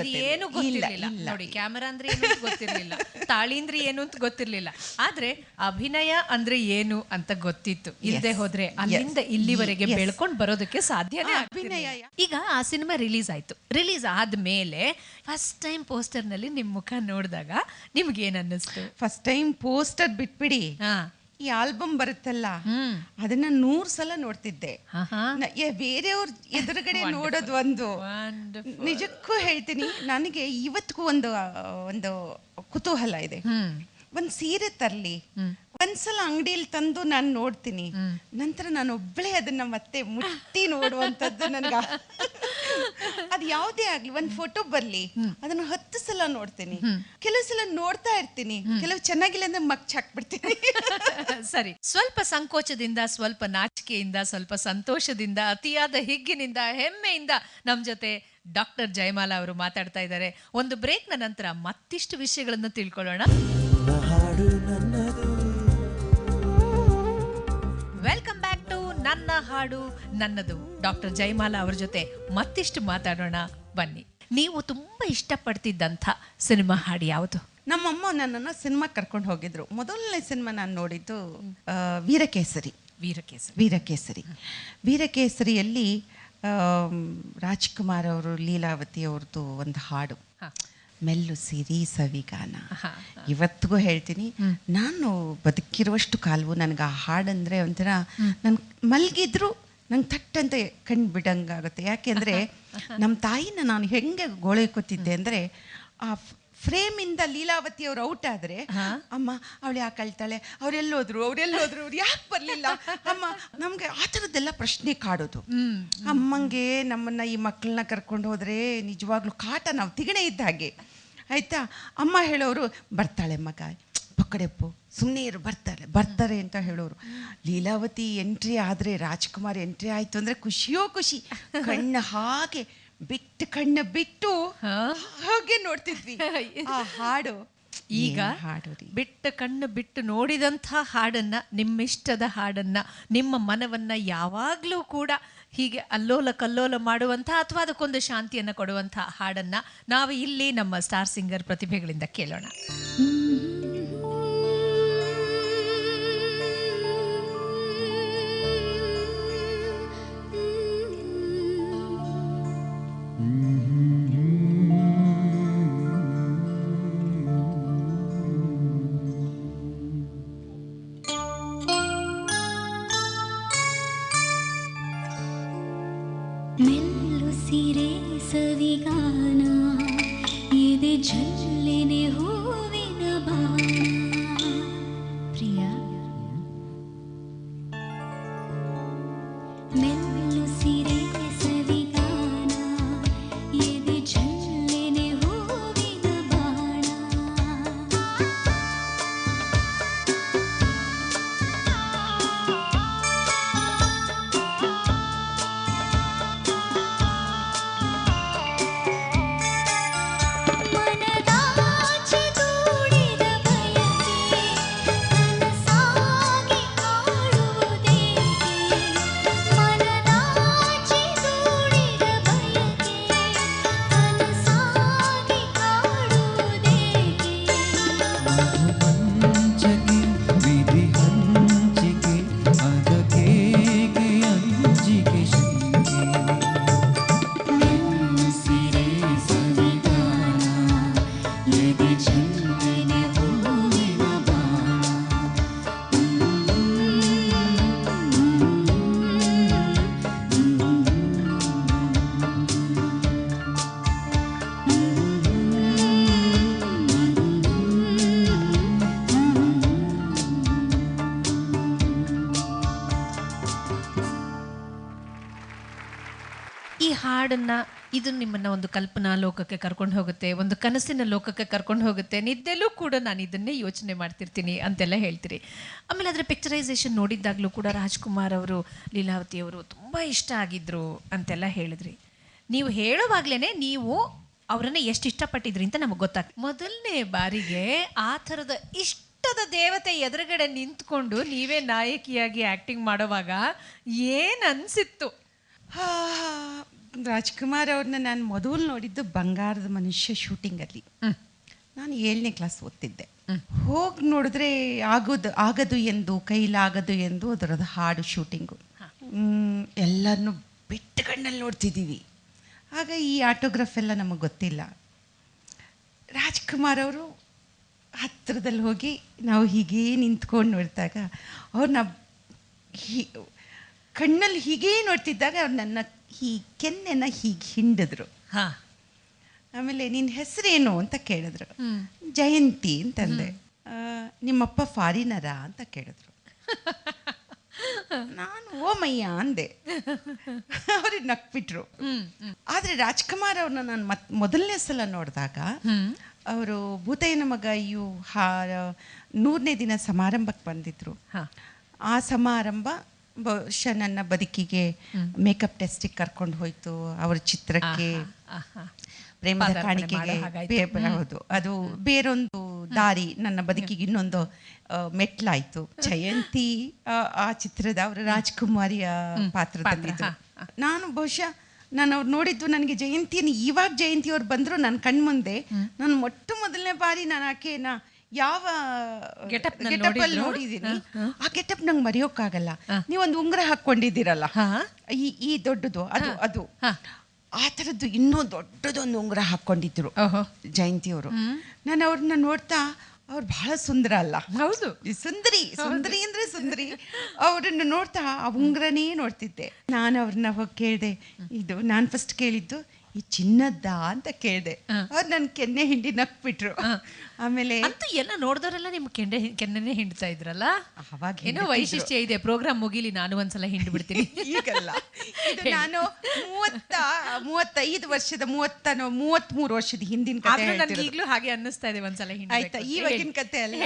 ಗೊತ್ತಿರ್ಲಿಲ್ಲ. ನೋಡಿ, ಕ್ಯಾಮರಾ ಅಂದ್ರೆ ಏನು ಅಂತ ಗೊತ್ತಿರ್ಲಿಲ್ಲ, ತಾಳಿ ಅಂದ್ರೆ ಏನು ಅಂತ ಗೊತ್ತಿರ್ಲಿಲ್ಲ. ಆದ್ರೆ ಅಭಿನಯ ಅಂದ್ರೆ ಏನು ಅಂತ ಗೊತ್ತಿತ್ತು. ಇಲ್ಲದೆ ಹೋದ್ರೆ ಅಲ್ಲಿಂದ ಇಲ್ಲಿವರೆಗೆ ಬೆಳ್ಕೊಂಡು ಬರೋದಕ್ಕೆ ಸಾಧ್ಯನೇ ಅಭಿನಯ. ಈಗ ಆ ಸಿನಿಮಾ ರಿಲೀಸ್ ಆಯ್ತು. ರಿಲೀಸ್ ಆದ್ಮೇಲೆ ಫಸ್ಟ್ ಟೈಮ್ ಪೋಸ್ಟರ್ ನಲ್ಲಿ ನಿಮ್ ಮುಖ ನೋಡಿದಾಗ ನಿಮ್ಗೆ ಏನ್ ಅನ್ನಿಸ್ತು? ಫಸ್ಟ್ ಟೈಮ್ ಪೋಸ್ಟರ್ ಬಿಟ್ಬಿಡಿ, ಈ ಆಲ್ಬಮ್ ಬರುತ್ತಲ್ಲ ಅದನ್ನ 100 ಸಲ ನೋಡ್ತಿದ್ದೆ. ಬೇರೆಯವ್ರ ಎದುರುಗಡೆ ನೋಡೋದು ಒಂದು, ನಿಜಕ್ಕೂ ಹೇಳ್ತೀನಿ, ನನಗೆ ಇವತ್ತಿಗೂ ಒಂದು ಕುತೂಹಲ ಇದೆ. ಒಂದ್ ಸೀರೆ ತರ್ಲಿ, ಒಂದ್ಸಲ ಅಂಗಡಿಯಲ್ಲಿ ತಂದು ನಾನು ನೋಡ್ತೀನಿ, ನಂತರ ನಾನು ಒಬ್ಬಳೇ ಅದನ್ನ ಮತ್ತೆ ಮುಟ್ಟಿ ನೋಡುವಂಥದ್ದು ನನಗೆ ಅದು ಹಾಡು ಯಾವುದೇ ಆಗ್ಲಿ ಒಂದು ಫೋಟೋ ಬರ್ಲಿ ಅದನ್ನ 10 ಸಲ ನೋಡ್ತೀನಿ. ಕೆಲವು ಸಲ ನೋಡ್ತಾ ಇರ್ತೀನಿ, ಕೆಲವು ಚೆನ್ನಾಗಿಲ್ಲ ಅಂದ್ರೆ ಮಗ್ಚ್ ಹಾಕ್ಬಿಡ್ತೀನಿ. ಸರಿ, ಸ್ವಲ್ಪ ಸಂಕೋಚದಿಂದ, ಸ್ವಲ್ಪ ನಾಚಿಕೆಯಿಂದ, ಸ್ವಲ್ಪ ಸಂತೋಷದಿಂದ, ಅತಿಯಾದ ಹಿಗ್ಗಿನಿಂದ, ಹೆಮ್ಮೆಯಿಂದ ನಮ್ ಜೊತೆ ಡಾಕ್ಟರ್ ಜಯಮಾಲಾ ಅವರು ಮಾತಾಡ್ತಾ ಇದ್ದಾರೆ. ಒಂದು ಬ್ರೇಕ್ನ ನಂತರ ಮತ್ತಿಷ್ಟು ವಿಷಯಗಳನ್ನು ತಿಳ್ಕೊಳ್ಳೋಣ. ವೆಲ್ಕಮ್ ಬ್ಯಾಕ್ ಟು ನನ್ನ ಹಾಡು ನನ್ನದು. ಡಾಕ್ಟರ್ ಜಯಮಾಲಾ ಅವ್ರ ಜೊತೆ ಮತ್ತಿಷ್ಟು ಮಾತಾಡೋಣ ಬನ್ನಿ. ನೀವು ತುಂಬಾ ಇಷ್ಟಪಡ್ತಿದ್ದಂಥ ಸಿನಿಮಾ ಹಾಡು ಯಾವುದು? ನಮ್ಮಮ್ಮ ನನ್ನನ್ನು ಸಿನಿಮಾ ಕರ್ಕೊಂಡು ಹೋಗಿದ್ರು. ಮೊದಲನೇ ಸಿನಿಮಾ ನಾನು ನೋಡಿದ್ದು ವೀರಕೇಸರಿ. ವೀರಕೇಸರಿಯಲ್ಲಿ ರಾಜ್ಕುಮಾರ್ ಅವರು, ಲೀಲಾವತಿ ಅವ್ರದ್ದು ಒಂದು ಹಾಡು, ಮೆಲ್ಲು ಸಿರಿ ಸವಿಗಾನ. ಇವತ್ತಿಗೂ ಹೇಳ್ತೀನಿ, ನಾನು ಬದುಕಿರುವಷ್ಟು ಕಾಲವು ನನಗೆ ಆ ಹಾಡಂದರೆ ಒಂಥರ, ನನ್ ಮಲ್ಗಿದ್ರು ನಂಗೆ ಥಟ್ಟಂತ ಕಣ್ಣು ಬಿಡಂಗಾಗುತ್ತೆ. ಯಾಕೆಂದರೆ ನಮ್ಮ ತಾಯಿನ ನಾನು ಹೆಂಗೆ ಗೋಳೈಕೋತಿದ್ದೆ ಅಂದರೆ, ಆ ಫ್ರೇಮಿಂದ ಲೀಲಾವತಿ ಅವ್ರು ಔಟ್ ಆದರೆ, ಅಮ್ಮ ಅವಳು ಯಾಕೆ ಅಳ್ತಾಳೆ, ಅವರೆಲ್ಲೋದ್ರು ಅವ್ರು ಯಾಕೆ ಬರಲಿಲ್ಲ ಅಮ್ಮ, ನಮಗೆ ಆ ಥರದ್ದೆಲ್ಲ ಪ್ರಶ್ನೆ ಕಾಡೋದು. ಅಮ್ಮಂಗೆ ನಮ್ಮನ್ನು ಈ ಮಕ್ಕಳನ್ನ ಕರ್ಕೊಂಡು ಹೋದರೆ ನಿಜವಾಗ್ಲೂ ಕಾಟ, ನಾವು ತಿಗಣೆ ಇದ್ದ ಹಾಗೆ ಆಯಿತಾ. ಅಮ್ಮ ಹೇಳೋರು, ಬರ್ತಾಳೆ ಮಗ, ಪಕ್ಕಡೆಪ್ಪು ಸುಮ್ಮನೆ ಇರು, ಬರ್ತಾರೆ ಅಂತ ಹೇಳೋರು. ಲೀಲಾವತಿ ಎಂಟ್ರಿ ಆದರೆ, ರಾಜ್ಕುಮಾರ್ ಎಂಟ್ರಿ ಆಯಿತು ಅಂದರೆ ಖುಷಿಯೋ ಖುಷಿ. ಕಣ್ಣ ಬಿಟ್ಟು ಹಾಗೆ ನೋಡ್ತಿದ್ವಿ ಆ ಹಾಡು. ಈಗ ಬಿಟ್ಟ ಕಣ್ಣು ಬಿಟ್ಟು ನೋಡಿದಂಥ ಹಾಡನ್ನ, ನಿಮ್ಮಿಷ್ಟದ ಹಾಡನ್ನ, ನಿಮ್ಮ ಮನವನ್ನ ಯಾವಾಗಲೂ ಕೂಡ ಹೀಗೆ ಅಲ್ಲೋಲ ಕಲ್ಲೋಲ ಮಾಡುವಂಥ ಅಥವಾ ಅದಕ್ಕೊಂದು ಶಾಂತಿಯನ್ನು ಕೊಡುವಂಥ ಹಾಡನ್ನ ನಾವು ಇಲ್ಲಿ ನಮ್ಮ ಸ್ಟಾರ್ ಸಿಂಗರ್ ಪ್ರತಿಭೆಗಳಿಂದ ಕೇಳೋಣ. ಮೆಲ್ಲು ಸಿರೆ ಸವಿಗಾನ, ಎದೆ ಜಲ್ಲೆನೆ ಹೂವಿನ ಬಾಣ. ಪ್ರಿಯ, ಮೆಲ್ಲು ಸಿರೆ ಸವಿಗಾನ, ಎದೆ ಜಲ್ಲೆನೆ ಹೂವಿನ ಬಾಣ. ಈ ಹಾಡನ್ನ, ಇದು ನಿಮ್ಮನ್ನ ಒಂದು ಕಲ್ಪನಾ ಲೋಕಕ್ಕೆ ಕರ್ಕೊಂಡು ಹೋಗುತ್ತೆ, ಒಂದು ಕನಸಿನ ಲೋಕಕ್ಕೆ ಕರ್ಕೊಂಡು ಹೋಗುತ್ತೆ. ನಿದ್ದೆಲ್ಲೂ ಕೂಡ ನಾನು ಇದನ್ನೇ ಯೋಚನೆ ಮಾಡ್ತಿರ್ತೀನಿ ಅಂತೆಲ್ಲ ಹೇಳ್ತೀರಿ. ಆಮೇಲೆ ಅದರ ಪಿಕ್ಚರೈಸೇಷನ್ ನೋಡಿದ್ದಾಗಲೂ ಕೂಡ ರಾಜ್ಕುಮಾರ್ ಅವರು, ಲೀಲಾವತಿ ಅವರು ತುಂಬ ಇಷ್ಟ ಆಗಿದ್ರು ಅಂತೆಲ್ಲ ಹೇಳಿದ್ರಿ. ನೀವು ಹೇಳುವಾಗ್ಲೇ ನೀವು ಅವರನ್ನ ಎಷ್ಟು ಇಷ್ಟಪಟ್ಟಿದ್ರಿ ಅಂತ ನಮಗೆ ಗೊತ್ತಾಗ್ತದೆ. ಮೊದಲನೇ ಬಾರಿಗೆ ಆ ಥರದ ಇಷ್ಟದ ದೇವತೆ ಎದುರುಗಡೆ ನಿಂತ್ಕೊಂಡು ನೀವೇ ನಾಯಕಿಯಾಗಿ ಆ್ಯಕ್ಟಿಂಗ್ ಮಾಡೋವಾಗ ಏನು ಅನಿಸಿತ್ತು? ರಾಜ್ಕುಮಾರ್ ಅವ್ರನ್ನ ನಾನು ಮೊದಲು ನೋಡಿದ್ದು ಬಂಗಾರದ ಮನುಷ್ಯ ಶೂಟಿಂಗಲ್ಲಿ. ನಾನು 7ನೇ ಕ್ಲಾಸ್ ಓದ್ತಿದ್ದೆ. ಹೋಗಿ ನೋಡಿದ್ರೆ ಆಗದು ಎಂದು, ಕೈಲಾಗದು ಎಂದು ಅದರದ್ದು ಹಾಡು ಶೂಟಿಂಗು. ಎಲ್ಲರನ್ನೂ ಬಿಟ್ಟು ಕಣ್ಣಲ್ಲಿ ನೋಡ್ತಿದ್ದೀವಿ. ಆಗ ಈ ಆಟೋಗ್ರಾಫ್ ಎಲ್ಲ ನಮಗೆ ಗೊತ್ತಿಲ್ಲ. ರಾಜ್ಕುಮಾರ್ ಅವರು ಹತ್ತಿರದಲ್ಲಿ ಹೋಗಿ ನಾವು ಹೀಗೇ ನಿಂತ್ಕೊಂಡು ನೋಡಿದಾಗ ಅವ್ರನ್ನ ಕಣ್ಣಲ್ಲಿ ಹೀಗೇ ನೋಡ್ತಿದ್ದಾಗ ಅವ್ರು ನನ್ನ ಕೆನ್ನೆನ ಹೀಗೆ ಹಿಂಡಿದ್ರು. ಆಮೇಲೆ ನಿನ್ನ ಹೆಸರೇನು ಅಂತ ಕೇಳಿದ್ರು. ಜಯಂತಿ ಅಂತಂದೆ. ನಿಮ್ಮಪ್ಪ ಫಾರಿನರಾ ಅಂತ ಕೇಳಿದ್ರು. ನಾನು ಓಮಯ್ಯ ಅಂದೆ. ಅವ್ರಿಗೆ ನಕ್ಬಿಟ್ರು. ಆದ್ರೆ ರಾಜ್ಕುಮಾರ್ ಅವ್ರನ್ನ ನಾನು ಮೊದಲನೇ ಸಲ ನೋಡಿದಾಗ ಅವರು ಭೂತಯ್ಯನ ಮಗ 100ನೇ ದಿನ ಸಮಾರಂಭಕ್ಕೆ ಬಂದಿದ್ರು. ಆ ಸಮಾರಂಭ ಬಹುಶಃ ನನ್ನ ಬದುಕಿಗೆ ಮೇಕಪ್ ಟೆಸ್ಟಿಗೆ ಕರ್ಕೊಂಡು ಹೋಯ್ತು. ಅವ್ರ ಚಿತ್ರಕ್ಕೆ, ಪ್ರೇಮದ ಕಾಣಿಕೆಗೆ. ಹೌದು, ಅದು ಬೇರೊಂದು ದಾರಿ, ನನ್ನ ಬದುಕಿಗೆ ಇನ್ನೊಂದು ಮೆಟ್ಲಾಯ್ತು. ಜಯಂತಿ ಆ ಚಿತ್ರದ ಅವರ ರಾಜ್ಕುಮಾರಿಯ ಪಾತ್ರದಲ್ಲಿದ್ದು ನಾನು ಬಹುಶಃ ಅವ್ರು ನೋಡಿದ್ದು ನನಗೆ ಇವಾಗ ಜಯಂತಿ ಅವ್ರು ಬಂದ್ರು ನನ್ನ ಕಣ್ಮುಂದೆ. ನಾನು ಮೊದಲನೇ ಬಾರಿ ನಾನು ಆಕೆನ ಯಾವ ಗೆಟಪ್ ಅಲ್ಲಿ ನೋಡಿದೀನಿ, ಆ ಗೆಟಪ್ ನಂಗೆ ಮರೆಯೋಕ್ಕಾಗಲ್ಲ. ನೀವೊಂದು ಉಂಗುರ ಹಾಕೊಂಡಿದ್ದೀರಲ್ಲ, ಈ ದೊಡ್ಡದು, ಅದು ಆ ಥರದ್ದು ಇನ್ನೂ ದೊಡ್ಡದೊಂದು ಉಂಗುರ ಹಾಕೊಂಡಿದ್ರು ಜಯಂತಿ ಅವರು. ನಾನು ಅವ್ರನ್ನ ನೋಡ್ತಾ, ಅವ್ರು ಬಹಳ ಸುಂದರ ಅಲ್ಲ? ಹೌದು, ಸುಂದರಿ ಅಂದ್ರೆ ಸುಂದರಿ. ಅವ್ರನ್ನ ನೋಡ್ತಾ ಆ ಉಂಗುರನೇ ನೋಡ್ತಿದ್ದೆ. ನಾನು ಅವ್ರನ್ನ ಹೋಗಿ ಕೇಳಿದೆ, ಇದು ನಾನು ಫಸ್ಟ್ ಕೇಳಿದ್ದು ಈ ಚಿನ್ನದ್ದ ಅಂತ ಕೇಳಿದೆ. ಅವ್ರು ನನ್ ಕೆನ್ನೆ ಹಿಂಡಿ ನಕ್ಬಿಟ್ರು. ಆಮೇಲೆ ಎಲ್ಲ ನೋಡಿದವರೆಲ್ಲ ನಿಮ್ ಕೆನ್ನೆನೆ ಹಿಂಡ್ತಾ ಇದ್ರಲ್ಲ, ಅವಾಗ ಏನೋ ವೈಶಿಷ್ಟ್ಯ ಇದೆ. ಪ್ರೋಗ್ರಾಮ್ ಮುಗಿಲಿ, ನಾನು ಒಂದ್ಸಲ ಹಿಂಡ್ ಬಿಡ್ತೀನಿ. ಈಗಲ್ಲ, ಇದು ನಾನು 35 ವರ್ಷದ 33 ವರ್ಷದ ಹಿಂದಿನ ಕತೆ. ಈಗಲೂ ಹಾಗೆ ಅನ್ನಿಸ್ತಾ ಇದೆ, ಒಂದ್ಸಲ ಹಿಂಡ್ ಆಯ್ತಾ? ಇವಾಗಿನ ಕತೆ ಅಲ್ಲ,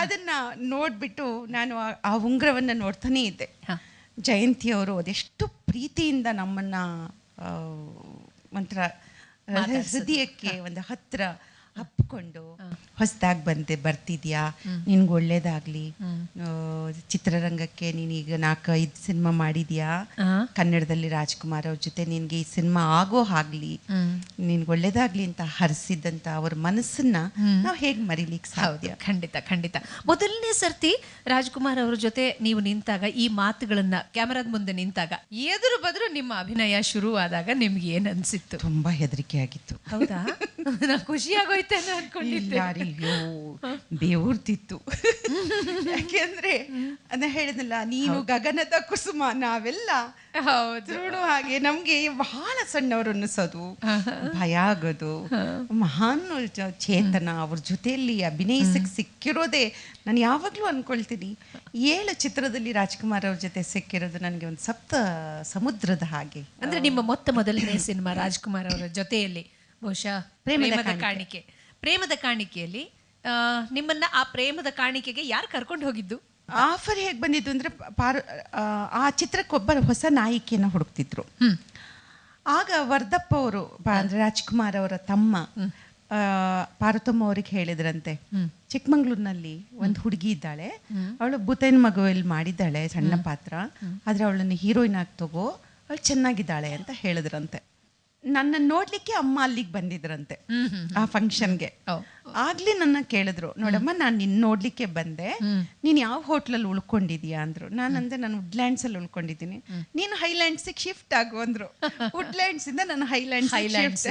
ಅದನ್ನ ನೋಡ್ಬಿಟ್ಟು ನಾನು ಆ ಉಂಗ್ರವನ್ನ ನೋಡ್ತಾನೆ ಇದ್ದೆ. ಜಯಂತಿ ಅವರು ಅದೆಷ್ಟು ಪ್ರೀತಿಯಿಂದ ನಮ್ಮನ್ನ ಒಂಥರ ಹೃದಯಕ್ಕೆ ಒಂದು ಹತ್ರ ಅಪ್ಕೊಂಡು, ಹೊಸದಾಗಿ ಬರ್ತಿದ್ಯಾ, ನಿನ್ಗೆ ಒಳ್ಳೇದಾಗ್ಲಿ, ಚಿತ್ರರಂಗಕ್ಕೆ ನೀನೀಗ 4-5 ಸಿನಿಮಾ ಮಾಡಿದ್ಯಾ, ಕನ್ನಡದಲ್ಲಿ ರಾಜ್ಕುಮಾರ್ ಅವ್ರ ಜೊತೆ ನಿನ್ಗೆ ಈ ಸಿನಿಮಾ ಆಗೋ ಹಾಗ್ಲಿ, ನಿನ್ಗೆ ಒಳ್ಳೇದಾಗ್ಲಿ ಅಂತ ಹರಿಸಿದಂತ ಅವ್ರ ಮನಸ್ಸನ್ನ ನಾವು ಹೇಗೆ ಮರಿಲಿಕ್ಕೆ ಸಾಧ್ಯ? ಖಂಡಿತ. ಮೊದಲನೇ ಸರ್ತಿ ರಾಜ್ಕುಮಾರ್ ಅವ್ರ ಜೊತೆ ನೀವು ನಿಂತಾಗ, ಈ ಮಾತುಗಳನ್ನ ಕ್ಯಾಮರಾದ ಮುಂದೆ ನಿಂತಾಗ, ಎದುರು ಬದ್ರು ನಿಮ್ಮ ಅಭಿನಯ ಶುರುವಾದಾಗ ನಿಮ್ಗೆ ಏನ್ ಅನ್ಸಿತ್ತು? ತುಂಬಾ ಹೆದರಿಕೆ ಆಗಿತ್ತು. ಹೌದಾ? ಖುಷಿಯಾಗೋಯ್ತು ಅನ್ಕೊಂಡಿದ್ದೆ. ಯಾರಿಗೂ ಬೇವರ್ತಿತ್ತು. ಯಾಕೆಂದ್ರೆ ಅದ ಹೇಳಿದ್ನಲ್ಲ, ನೀನು ಗಗನದ ಕುಸುಮ, ನಾವೆಲ್ಲ ಹೌದು ಹಾಗೆ ನಮ್ಗೆ ಬಹಳ ಸಣ್ಣವರು ಅನ್ನಿಸೋದು, ಭಯ ಆಗೋದು. ಮಹಾನ್ ಚೇತನ ಅವ್ರ ಜೊತೆಯಲ್ಲಿ ಅಭಿನಯಿಸಕ್ಕೆ ಸಿಕ್ಕಿರೋದೇ, ನಾನು ಯಾವಾಗ್ಲೂ ಅನ್ಕೊಳ್ತೀನಿ, 7 ಚಿತ್ರದಲ್ಲಿ ರಾಜ್ಕುಮಾರ್ ಅವ್ರ ಜೊತೆ ಸಿಕ್ಕಿರೋದು ನನಗೆ ಒಂದು ಸಪ್ತ ಸಮುದ್ರದ ಹಾಗೆ. ಅಂದ್ರೆ ನಿಮ್ಮ ಮೊದಲನೇ ಸಿನಿಮಾ ರಾಜ್ಕುಮಾರ್ ಅವರ ಜೊತೆಯಲ್ಲಿ ಬಹುಶಃ ಪ್ರೇಮದ ಕಾಣಿಕೆಯಲ್ಲಿ ನಿಮ್ಮನ್ನ ಆ ಪ್ರೇಮದ ಕಾಣಿಕೆಗೆ ಯಾರು ಕರ್ಕೊಂಡು ಹೋಗಿದ್ದು? ಆಫರ್ ಹೇಗೆ ಬಂದಿದ್ದು ಅಂದ್ರೆ, ಆ ಚಿತ್ರಕ್ಕೊಬ್ಬರ ಹೊಸ ನಾಯಕಿಯನ್ನು ಹುಡುಕ್ತಿದ್ರು. ಆಗ ವರ್ಧಪ್ಪ ಅವರು, ರಾಜ್ಕುಮಾರ್ ಅವರ ತಮ್ಮ ಪಾರ್ವತಮ್ಮ ಅವ್ರಿಗೆ ಹೇಳಿದ್ರಂತೆ, ಚಿಕ್ಕಮಂಗ್ಳೂರಿನಲ್ಲಿ ಒಂದು ಹುಡುಗಿ ಇದ್ದಾಳೆ, ಅವಳು ಭೂತಯ್ಯನ ಮಗುವಲ್ಲಿ ಮಾಡಿದ್ದಾಳೆ ಸಣ್ಣ ಪಾತ್ರ, ಆದ್ರೆ ಅವಳನ್ನು ಹೀರೋಯಿನ್ ಆಗಿ ತಗೋ, ಅವಳು ಚೆನ್ನಾಗಿದ್ದಾಳೆ ಅಂತ ಹೇಳಿದ್ರಂತೆ. ನನ್ನ ನೋಡ್ಲಿಕ್ಕೆ ಅಮ್ಮ ಅಲ್ಲಿಗೆ ಬಂದಿದ್ರಂತೆ ಆ ಫಂಕ್ಷನ್ಗೆ. ಆಗ್ಲಿ ನನ್ನ ಕೇಳಿದ್ರು, ನೋಡಮ್ಮ ನಾನು ನಿನ್ನ ನೋಡ್ಲಿಕ್ಕೆ ಬಂದೆ, ನೀನ್ ಯಾವ ಹೋಟ್ಲಲ್ಲಿ ಉಳ್ಕೊಂಡಿದ್ಯಾ ಅಂದ್ರು. ನಾನಂದೆ ನಾನು ವುಡ್ಲ್ಯಾಂಡ್ಸ್ ಅಲ್ಲಿ ಉಳ್ಕೊಂಡಿದ್ದೀನಿ. ನೀನು ಹೈಲ್ಯಾಂಡ್ಸ್ ಶಿಫ್ಟ್ ಆಗು ಅಂದ್ರು. ವುಡ್ಲ್ಯಾಂಡ್ಸ್ ಇಂದ ನಾನು ಹೈಲ್ಯಾಂಡ್ಸ್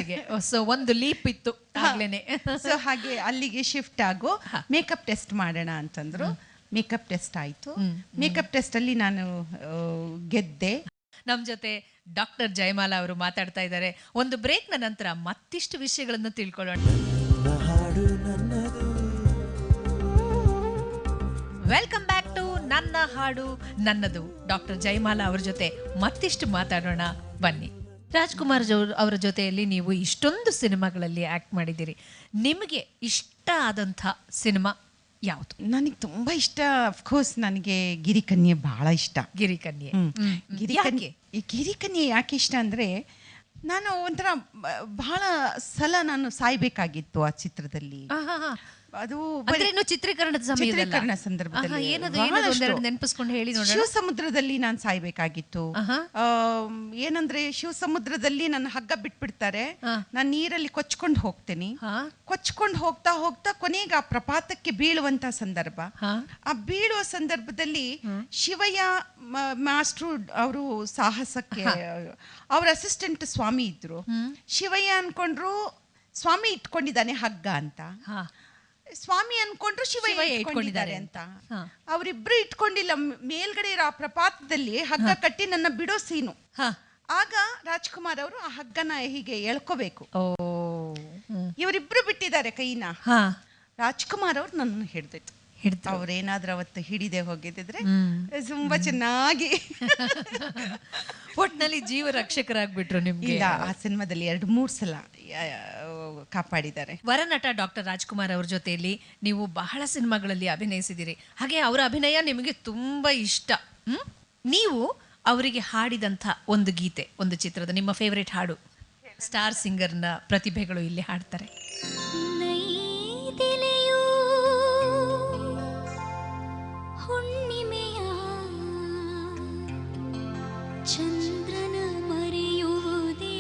ಸೊ ಒಂದು ಲೀಪ್ ಇತ್ತು ಆಗ್ಲೇನೆ. ಸೊ ಹಾಗೆ ಅಲ್ಲಿಗೆ ಶಿಫ್ಟ್ ಆಗು, ಮೇಕಪ್ ಟೆಸ್ಟ್ ಮಾಡೋಣ ಅಂತಂದ್ರು. ಮೇಕಪ್ ಟೆಸ್ಟ್ ಆಯ್ತು. ಮೇಕಪ್ ಟೆಸ್ಟ್ ಅಲ್ಲಿ ನಾನು ಗೆದ್ದೆ. ನಮ್ ಜೊತೆ ಡಾಕ್ಟರ್ ಜಯಮಾಲಾ ಅವರು ಮಾತಾಡ್ತಾ ಇದ್ದಾರೆ. ಒಂದು ಬ್ರೇಕ್ನ ನಂತರ ಮತ್ತಿಷ್ಟು ವಿಷಯಗಳನ್ನು ತಿಳ್ಕೊಳ್ಳೋಣ. ವೆಲ್ಕಮ್ ಬ್ಯಾಕ್ ಟು ನನ್ನ ಹಾಡು ನನ್ನದು. ಡಾಕ್ಟರ್ ಜಯಮಾಲಾ ಅವ್ರ ಜೊತೆ ಮತ್ತಿಷ್ಟು ಮಾತಾಡೋಣ ಬನ್ನಿ. ರಾಜ್ಕುಮಾರ್ ಅವರ ಜೊತೆಯಲ್ಲಿ ನೀವು ಇಷ್ಟೊಂದು ಸಿನಿಮಾಗಳಲ್ಲಿ ಆಕ್ಟ್ ಮಾಡಿದ್ದೀರಿ. ನಿಮಗೆ ಇಷ್ಟ ಆದಂಥ ಸಿನಿಮಾ ಯಾವುದು? ನನಗೆ ತುಂಬಾ ಇಷ್ಟ, ಅಫ್ಕೋರ್ಸ್ ನನಗೆ ಗಿರಿಕನ್ಯೆ ಬಹಳ ಇಷ್ಟ. ಗಿರಿಕನ್ಯೆ ಯಾಕೆ ಇಷ್ಟ ಅಂದ್ರೆ, ನಾನು ಒಂಥರ ಬಹಳ ಸಲ ನಾನು ಸಾಯ್ಬೇಕಾಗಿತ್ತು ಆ ಚಿತ್ರದಲ್ಲಿ. ಅದು ಚಿತ್ರೀಕರಣ ಸಂದರ್ಭದಲ್ಲಿ ನೆನಪಿಸ್ಕೊಂಡು ಹೇಳಿ ನೋಡಿ. ಶಿವ ಸಮುದ್ರದಲ್ಲಿ ನಾನು ಸಾಯ್ಬೇಕಾಗಿತ್ತು. ಏನಂದ್ರೆ ಶಿವ ಸಮುದ್ರದಲ್ಲಿ ನನ್ನ ಹಗ್ಗ ಬಿಟ್ಬಿಡ್ತಾರೆ, ನಾನು ನೀರಲ್ಲಿ ಕೊಚ್ಕೊಂಡು ಹೋಗ್ತೇನೆ. ಕೊಚ್ಕೊಂಡು ಹೋಗ್ತಾ ಹೋಗ್ತಾ ಕೊನೆಗೆ ಆ ಪ್ರಪಾತಕ್ಕೆ ಬೀಳುವಂತ ಸಂದರ್ಭ. ಆ ಬೀಳುವ ಸಂದರ್ಭದಲ್ಲಿ ಶಿವಯ್ಯ ಮಾಸ್ಟ್ರು ಅವರು ಸಾಹಸಕ್ಕೆ, ಅವ್ರ ಅಸಿಸ್ಟೆಂಟ್ ಸ್ವಾಮಿ ಇದ್ರು. ಶಿವಯ್ಯ ಅನ್ಕೊಂಡ್ರು ಸ್ವಾಮಿ ಇಟ್ಕೊಂಡಿದ್ದಾನೆ ಹಗ್ಗ ಅಂತ, ಸ್ವಾಮಿ ಅನ್ಕೊಂಡ್ರು ಶಿವಯ್ಯ ಇಟ್ಕೊಂಡಿದ್ದಾರೆ ಅಂತ. ಅವರಿಬ್ರು ಇಟ್ಕೊಂಡಿಲ್ಲ. ಮೇಲ್ಗಡೆ ಇರೋ ಆ ಪ್ರಪಾತದಲ್ಲಿ ಹಗ್ಗ ಕಟ್ಟಿ ನನ್ನ ಬಿಡೋ ಸೀನು. ಆಗ ರಾಜ್ಕುಮಾರ್ ಅವರು ಆ ಹಗ್ಗನ ಹೀಗೆ ಎಳ್ಕೋಬೇಕು. ಇವರಿಬ್ರು ಬಿಟ್ಟಿದ್ದಾರೆ ಕೈನ. ರಾಜ್ಕುಮಾರ್ ಅವ್ರು ನನ್ನ ಅವ್ರೇನಾದ್ರೂ ಅವತ್ತು ಹಿಡಿದೆ ಹೋಗಿದ್ದಿದ್ರೆ ತುಂಬಾ ಚೆನ್ನಾಗಿ ಒಟ್ನಲ್ಲಿ ಜೀವ ರಕ್ಷಕರಾಗ್ಬಿಟ್ರು ನಿಮ್ಗೆ. ಇಲ್ಲ, ಆ ಸಿನಿಮಾದಲ್ಲಿ 2-3 ಸಲ ಕಾಪಾಡಿದ್ದಾರೆ. ವರನಟ ಡಾಕ್ಟರ್ ರಾಜ್ಕುಮಾರ್ ಅವ್ರ ಜೊತೆಯಲ್ಲಿ ನೀವು ಬಹಳ ಸಿನಿಮಾಗಳಲ್ಲಿ ಅಭಿನಯಿಸಿದಿರಿ. ಹಾಗೆ ಅವರ ಅಭಿನಯ ನಿಮಗೆ ತುಂಬಾ ಇಷ್ಟ. ನೀವು ಅವರಿಗೆ ಹಾಡಿದಂಥ ಒಂದು ಗೀತೆ, ಒಂದು ಚಿತ್ರದ ನಿಮ್ಮ ಫೇವರೇಟ್ ಹಾಡು, ಸ್ಟಾರ್ ಸಿಂಗರ್ನ ಪ್ರತಿಭೆಗಳು ಇಲ್ಲಿ ಹಾಡ್ತಾರೆ. ಚಂದ್ರನ ಮರೆಯುವುದೇ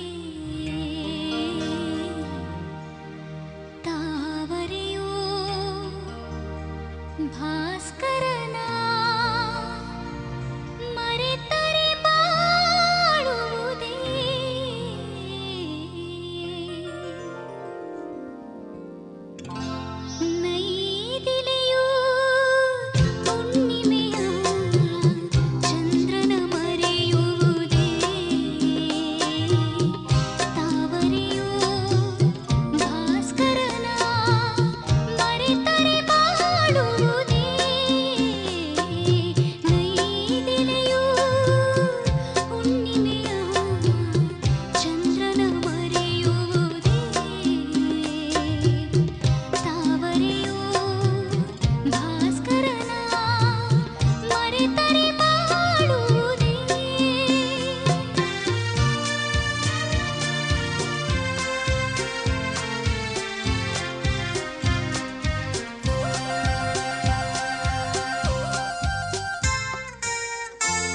ತಾವರೆಯೋ ಭಾಸ್ಕರನ ಮರೆತರೆ ಬಾಳುವುದೇ ನೈದಿಲೆಯೋ ಹುಣ್ಣಿಮೆಯ ಚಂದ್ರನ ಮರೆಯುವುದೇ ತಾವರೆಯೋ ಭಾಸ್ಕರನ ಮರೆತರೆ ಬಾಳುವುದೇ ನೈದಿಲೆಯೋ ಹುಣ್ಣಿಮೆಯ ಚಂದ್ರನ ಮರೆಯುವುದೇ ತಾವರೆಯೋ ಭಾಸ್ಕರನ ಮರೆತರೆ ಬಾಳುವುದೇ.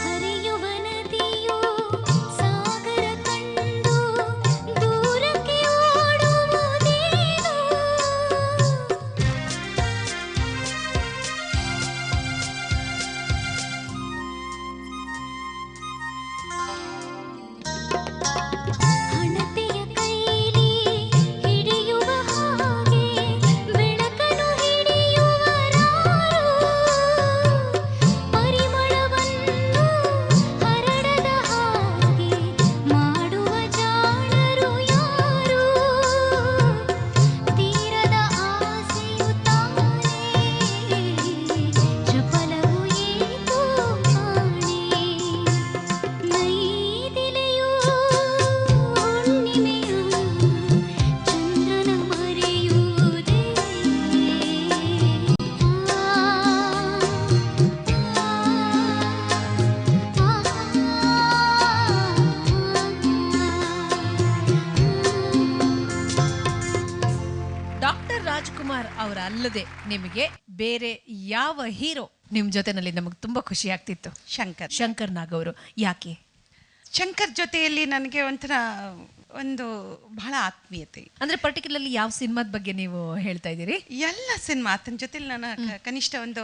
ಹರಿಯುವ ನದಿಯೋ ಸಾಗರ ಕಂಡು ದೂರಕ್ಕೆ ಓಡುವುದೇನೋ ಹಣತೆಯ ಕೈಲಿ ಹಿಡಿಯುವ ಹಾಗೆ ಬೆಳಕನ್ನು ಹಿಡಿಯುವರಾರು ಪರಿಮಳವನ್ನು ಹರಡದ ಹಾಗೆ ಮಾಡುವ ಜಾಣರು ಯಾರು ತೀರದ ಆಸೆಯು ತಾನೇ ಚಪಲವು ಏಕೋ ಕಾಣೆ ನೈದಿಲೆಯೋ ಹುಣ್ಣಿಮೆಯ ಚಂದ್ರನ ಮರೆಯುವುದೇ ಡಾಕ್ಟರ್ ರಾಜ್ಕುಮಾರ್ ಅವರ ಅಲ್ಲದೆ ನಿಮಗೆ ಬೇರೆ ಯಾವ ಹೀರೋ ನಿಮ್ ಜೊತೆನಲ್ಲಿ ನಮಗೆ ತುಂಬಾ ಖುಷಿ ಆಗ್ತಿತ್ತು? ಶಂಕರ್ ನಾಗ್ ಅವರು. ಯಾಕೆ? ಶಂಕರ್ ಜೊತೆಯಲ್ಲಿ ನನಗೆ ಒಂಥರ ಒಂದು ಬಹಳ ಆತ್ಮೀಯತೆ. ಅಂದ್ರೆ ಪರ್ಟಿಕ್ಯುಲರ್ಲಿ ಯಾವ ಸಿನಿಮಾದ ಬಗ್ಗೆ ನೀವು ಹೇಳ್ತಾ ಇದ್ದೀರಿ? ಎಲ್ಲ ಸಿನಿಮಾ ಆತನ ಜೊತೆಲಿ ನಾನು ಕನಿಷ್ಠ ಒಂದು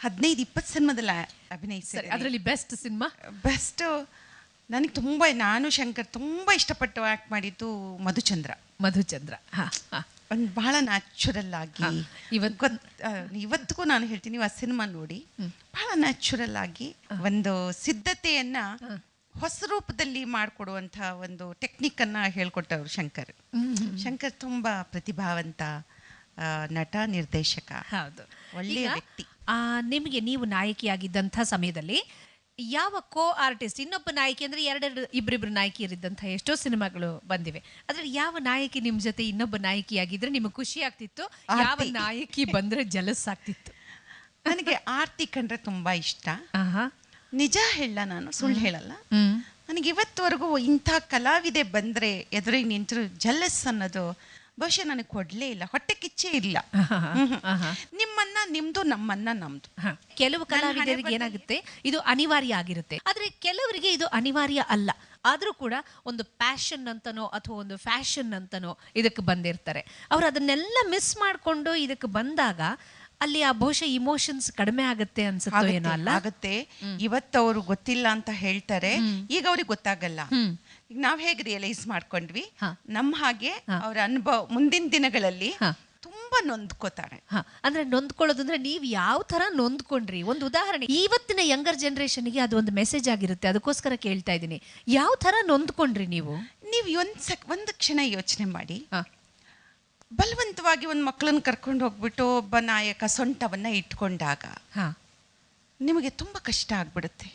15-20 ಸಿನಿಮಾದಲ್ಲಿ ಅಭಿನಯಿಸಿದೆ. ಅದರಲ್ಲಿ ಬೆಸ್ಟ್ ಸಿನಿಮಾ? ಬೆಸ್ಟ್ ನನಗೆ ತುಂಬ, ನಾನು ಶಂಕರ್ ತುಂಬ ಇಷ್ಟಪಟ್ಟು ಆ್ಯಕ್ಟ್ ಮಾಡಿದ್ದು ಮಧುಚಂದ್ರ. ಒಂದು ಬಹಳ ನ್ಯಾಚುರಲ್ ಆಗಿ, ಇವತ್ತಿಗೂ ನಾನು ಹೇಳ್ತೀನಿ, ನೀವು ಆ ಸಿನಿಮಾ ನೋಡಿ, ಬಹಳ ನ್ಯಾಚುರಲ್ ಆಗಿ ಒಂದು ಸಿದ್ಧತೆಯನ್ನ ಹೊಸ ರೂಪದಲ್ಲಿ ಮಾಡಿಕೊಡುವಂಥ ಒಂದು ಟೆಕ್ನಿಕ್ಕನ್ನು ಹೇಳ್ಕೊಟ್ಟವರು ಶಂಕರ್ ತುಂಬ ಪ್ರತಿಭಾವಂತ ನಟ, ನಿರ್ದೇಶಕ, ಹೌದು, ಒಳ್ಳೆಯ ವ್ಯಕ್ತಿ. ನಿಮಗೆ ನೀವು ನಾಯಕಿಯಾಗಿದ್ದಂಥ ಸಮಯದಲ್ಲಿ ಯಾವ ಕೋ ಆರ್ಟಿಸ್ಟ್, ಇನ್ನೊಬ್ಬ ನಾಯಕಿ ಅಂದ್ರೆ ಇಬ್ಬರಿಬ್ರು ನಾಯಕಿಯರಿದ್ದಂಥ ಎಷ್ಟೋ ಸಿನಿಮಾಗಳು ಬಂದಿವೆ, ಅದ್ರಲ್ಲಿ ಯಾವ ನಾಯಕಿ ನಿಮ್ ಜೊತೆ ಇನ್ನೊಬ್ಬ ನಾಯಕಿಯಾಗಿದ್ರೆ ನಿಮಗೆ ಖುಷಿ ಆಗ್ತಿತ್ತು? ಯಾವ ನಾಯಕಿ ಬಂದ್ರೆ ಜಲಸ್ ಆಗ್ತಿತ್ತು? ನನಗೆ ಆರ್ತಿ ಕಂಡ್ರೆ ತುಂಬಾ ಇಷ್ಟ. ನಿಜ ಹೇಳ, ನಾನು ಸುಳ್ಳು ಹೇಳಲ್ಲ. ನನಗೆ ಇವತ್ತುವರೆಗೂ ಇಂಥ ಕಲಾವಿದೆ ಬಂದ್ರೆ ಎದುರಿಗೆ ನಿಂತರು ಜಲಸ್ ಅನ್ನೋದು ಬಹುಶಃ ನನಗೆ ಕೊಡ್ಲೇ ಇಲ್ಲ, ಹೊಟ್ಟೆ ಕಿಚ್ಚೇ ಇಲ್ಲ. ನಿಮ್ಮನ್ನ ನಿಮ್ದು, ನಮ್ಮನ್ನ ನಮ್ದು. ಕೆಲವು ಕಲಾವಿದರಿಗೆ ಏನಾಗುತ್ತೆ, ಇದು ಅನಿವಾರ್ಯ ಆಗಿರುತ್ತೆ, ಆದ್ರೆ ಕೆಲವರಿಗೆ ಇದು ಅನಿವಾರ್ಯ ಅಲ್ಲ. ಆದ್ರೂ ಕೂಡ ಒಂದು ಪ್ಯಾಷನ್ ಅಂತನೋ ಅಥವಾ ಒಂದು ಫ್ಯಾಷನ್ ಅಂತನೋ ಇದಕ್ಕೆ ಬಂದಿರ್ತಾರೆ. ಅವ್ರು ಅದನ್ನೆಲ್ಲ ಮಿಸ್ ಮಾಡ್ಕೊಂಡು ಇದಕ್ಕೆ ಬಂದಾಗ ಅಲ್ಲಿ ಆ ಬಹುಶಃ ಇಮೋಷನ್ಸ್ ಕಡಿಮೆ ಆಗುತ್ತೆ ಅನ್ಸುತ್ತೋ ಏನೋ ಅಲ್ಲ? ಆಗುತ್ತೆ. ಇವತ್ತು ಅವರು ಗೊತ್ತಿಲ್ಲ ಅಂತ ಹೇಳ್ತಾರೆ, ಈಗ ಅವ್ರಿಗೆ ಗೊತ್ತಾಗಲ್ಲ. ಈಗ ನಾವ್ ಹೇಗೆ ರಿಯಲೈಸ್ ಮಾಡ್ಕೊಂಡ್ವಿ, ನಮ್ಮ ಹಾಗೆ ಅವ್ರ ಅನುಭವ ಮುಂದಿನ ದಿನಗಳಲ್ಲಿ ತುಂಬಾ ನೊಂದ್ಕೋತಾರೆ. ಅಂದ್ರೆ ನೊಂದ್ಕೊಳ್ಳೋದಂದ್ರೆ ನೀವ್ ಯಾವ ತರ ನೊಂದ್ಕೊಂಡ್ರಿ? ಒಂದು ಉದಾಹರಣೆ, ಇವತ್ತಿನ ಯಂಗರ್ ಜನರೇಷನ್ಗೆ ಅದು ಒಂದು ಮೆಸೇಜ್ ಆಗಿರುತ್ತೆ, ಅದಕ್ಕೋಸ್ಕರ ಕೇಳ್ತಾ ಇದ್ದೀನಿ. ಯಾವ ತರ ನೊಂದ್ಕೊಂಡ್ರಿ ನೀವು? ನೀವು ಒಂದು ಕ್ಷಣ ಯೋಚನೆ ಮಾಡಿ, ಬಲವಂತವಾಗಿ ಒಂದು ಮಕ್ಕಳನ್ನು ಕರ್ಕೊಂಡು ಹೋಗ್ಬಿಟ್ಟು ಒಬ್ಬ ನಾಯಕ ಸೊಂಟವನ್ನು ಇಟ್ಕೊಂಡಾಗ ನಿಮಗೆ ತುಂಬ ಕಷ್ಟ ಆಗ್ಬಿಡುತ್ತೆ.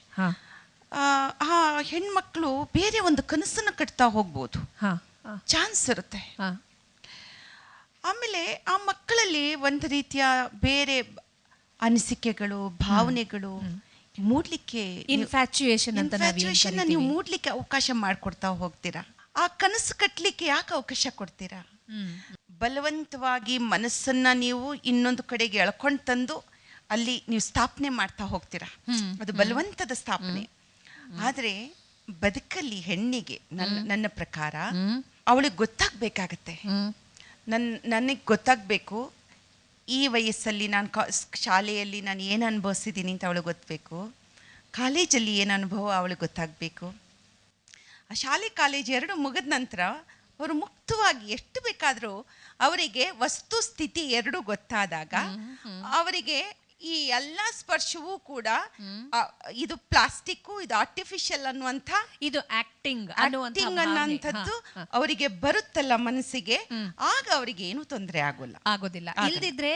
ಆ ಹೆಣ್ಮಕ್ಳು ಬೇರೆ ಒಂದು ಕನಸನ್ನು ಕಟ್ತಾ ಹೋಗ್ಬೋದು, ಚಾನ್ಸ್ ಇರುತ್ತೆ. ಆಮೇಲೆ ಆ ಮಕ್ಕಳಲ್ಲಿ ಒಂದು ರೀತಿಯ ಬೇರೆ ಅನಿಸಿಕೆಗಳು, ಭಾವನೆಗಳು ಮೂಡ್ಲಿಕ್ಕೆ, ಇನ್ಫ್ಯಾಚುಯೇಷನ್ ನೀವು ಮೂಡ್ಲಿಕ್ಕೆ ಅವಕಾಶ ಮಾಡಿಕೊಡ್ತಾ ಹೋಗ್ತೀರಾ. ಆ ಕನಸು ಕಟ್ಟಲಿಕ್ಕೆ ಯಾಕೆ ಅವಕಾಶ ಕೊಡ್ತೀರಾ? ಬಲವಂತವಾಗಿ ಮನಸ್ಸನ್ನ ನೀವು ಇನ್ನೊಂದು ಕಡೆಗೆ ಎಳ್ಕೊಂಡು ತಂದು ಅಲ್ಲಿ ನೀವು ಸ್ಥಾಪನೆ ಮಾಡ್ತಾ ಹೋಗ್ತೀರಾ. ಅದು ಬಲವಂತದ ಸ್ಥಾಪನೆ. ಆದರೆ ಬದುಕಲ್ಲಿ ನನ್ನ ಪ್ರಕಾರ ಅವಳಿಗೆ ಗೊತ್ತಾಗಬೇಕಾಗತ್ತೆ. ನನಗೆ ಗೊತ್ತಾಗಬೇಕು, ಈ ವಯಸ್ಸಲ್ಲಿ ನಾನು ಶಾಲೆಯಲ್ಲಿ ನಾನು ಏನು ಅನುಭವಿಸಿದ್ದೀನಿ ಅಂತ ಅವಳಿಗೆ ಗೊತ್ತಬೇಕು, ಕಾಲೇಜಲ್ಲಿ ಏನು ಅನುಭವ ಅವಳಿಗೆ ಗೊತ್ತಾಗಬೇಕು. ಆ ಶಾಲೆ ಕಾಲೇಜ್ ಎರಡು ಮುಗಿದ ನಂತರ ಅವರು ಮುಕ್ತವಾಗಿ ಎಷ್ಟು ಬೇಕಾದರೂ ಅವರಿಗೆ ವಸ್ತು ಸ್ಥಿತಿ ಎರಡೂ ಗೊತ್ತಾದಾಗ ಅವರಿಗೆ ಈ ಎಲ್ಲ ಸ್ಪರ್ಶವೂ ಕೂಡ ಇದು ಪ್ಲಾಸ್ಟಿಕ್, ಇದು ಆರ್ಟಿಫಿಷಿಯಲ್ ಅನ್ನುವಂಥ, ಇದು ಆಕ್ಟಿಂಗ್ ಅನ್ನುವಂಥದ್ದು ಅವರಿಗೆ ಬರುತ್ತಲ್ಲ ಮನಸ್ಸಿಗೆ, ಆಗ ಅವರಿಗೆ ಏನು ತೊಂದರೆ ಆಗೋದಿಲ್ಲ. ಇಲ್ದಿದ್ರೆ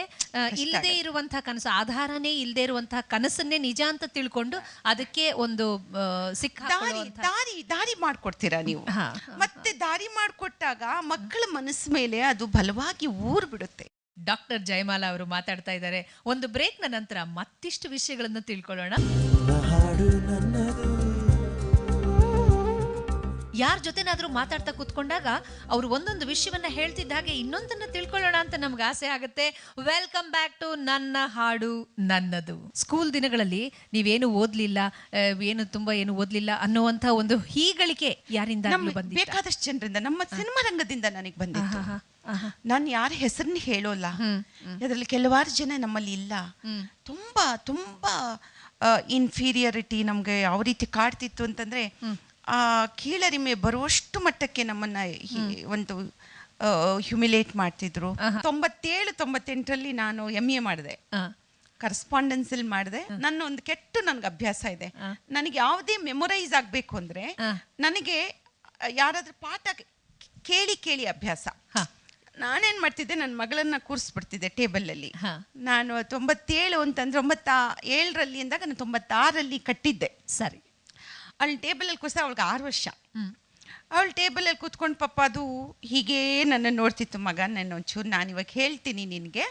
ಇಲ್ಲದೆ ಇರುವಂತಹ ಕನಸು, ಆಧಾರನೇ ಇಲ್ಲದೆ ಇರುವಂತಹ ಕನಸನ್ನೇ ನಿಜ ಅಂತ ತಿಳ್ಕೊಂಡು ಅದಕ್ಕೆ ಒಂದು ದಾರಿ ಮಾಡ್ಕೊಡ್ತೀರಾ ನೀವು. ಮತ್ತೆ ದಾರಿ ಮಾಡ್ಕೊಟ್ಟಾಗ ಮಕ್ಕಳ ಮನಸ್ಸು ಮೇಲೆ ಅದು ಬಲವಾಗಿ ಊರ್ ಬಿಡುತ್ತೆ. ಡಾಕ್ಟರ್ ಜಯಮಾಲಾ ಅವರು ಮಾತಾಡ್ತಾ ಇದ್ದಾರೆ. ಒಂದು ಬ್ರೇಕ್ನ ನಂತರ ಮತ್ತಿಷ್ಟು ವಿಷಯಗಳನ್ನು ತಿಳ್ಕೊಳ್ಳೋಣ. ಯಾರ ಜೊತೆನಾದ್ರೂ ಮಾತಾಡ್ತಾ ಕೂತ್ಕೊಂಡಾಗ ಅವರು ಒಂದೊಂದು ವಿಷಯವನ್ನ ಹೇಳ್ತಿದ್ದ ಹಾಗೆ ಇನ್ನೊಂದನ್ನ ತಿಳ್ಕೊಳ್ಳೋಣ ಅಂತ ನಮ್ಗೆ ಆಸೆ ಆಗುತ್ತೆ. ವೆಲ್ಕಮ್ ಬ್ಯಾಕ್ ಟು ನನ್ನ ಹಾಡು ನನ್ನದು. ಸ್ಕೂಲ್ ದಿನಗಳಲ್ಲಿ ನೀವೇನು ಓದ್ಲಿಲ್ಲ, ಏನು ಓದ್ಲಿಲ್ಲ ಅನ್ನುವಂತ ಒಂದು ಹೀಗಳಿಕೆ ಯಾರಿಂದ ಬಂದಿದೆ? ಬೇಕಾದಷ್ಟು ಜನರಿಂದ, ನಮ್ಮ ಸಿನಿಮಾ ರಂಗದಿಂದ ನನಗೆ ಬಂದಿತ್ತು. ನಾನು ಯಾರ ಹೆಸರನ್ನ ಹೇಳೋಲ್ಲ, ಅದರಲ್ಲಿ ಕೆಲವಾರು ಜನ ನಮ್ಮಲ್ಲಿ ಇಲ್ಲ. ತುಂಬಾ ತುಂಬಾ ಇನ್ಫೀರಿಯರಿಟಿ ನಮ್ಗೆ ಯಾವ ರೀತಿ ಕಾಡ್ತಿತ್ತು ಅಂತಂದ್ರೆ, ಆ ಕೀಳರಿಮೆ ಬರುವಷ್ಟು ಮಟ್ಟಕ್ಕೆ ನಮ್ಮನ್ನ ಒಂದು ಹ್ಯುಮಿಲೇಟ್ ಮಾಡ್ತಿದ್ರು. 97-98ರಲ್ಲಿ ನಾನು MA ಮಾಡಿದೆ, ಕರೆಸ್ಪಾಂಡೆನ್ಸ್ ಅಲ್ಲಿ ಮಾಡಿದೆ. ನನ್ನ ಒಂದು ನನ್ಗೆ ಅಭ್ಯಾಸ ಇದೆ. ನನಗೆ ಯಾವುದೇ ಮೆಮೊರೈಸ್ ಆಗ್ಬೇಕು ಅಂದ್ರೆ ನನಗೆ ಯಾರಾದ್ರೂ ಪಾಠ ಕೇಳಿ ಅಭ್ಯಾಸ. ನಾನೇನ್ ಮಾಡ್ತಿದ್ದೆ, ನನ್ನ ಮಗಳನ್ನ ಕೂರಿಸ್ಬಿಡ್ತಿದ್ದೆ ಟೇಬಲಲ್ಲಿ. ನಾನು 97 ಅಂತಂದ್ರೆ 97ರಲ್ಲಿ ಅಂದಾಗ ನಾನು 96ರಲ್ಲಿ ಕಟ್ಟಿದ್ದೆ. ಸರಿ, ಅವಳ ಟೇಬಲಲ್ಲಿ ಕೂರಿಸ, ಅವಳಿಗೆ 6 ವರ್ಷ. ಅವಳ ಟೇಬಲಲ್ಲಿ ಕೂತ್ಕೊಂಡು ಪಾಪ ಅದು ಹೀಗೇ ನನ್ನ ನೋಡ್ತಿತ್ತು. ಮಗ, ನಾನು ಒಂಚೂರು ನಾನಿವಾಗ ಹೇಳ್ತೀನಿ ನಿನಗೆ,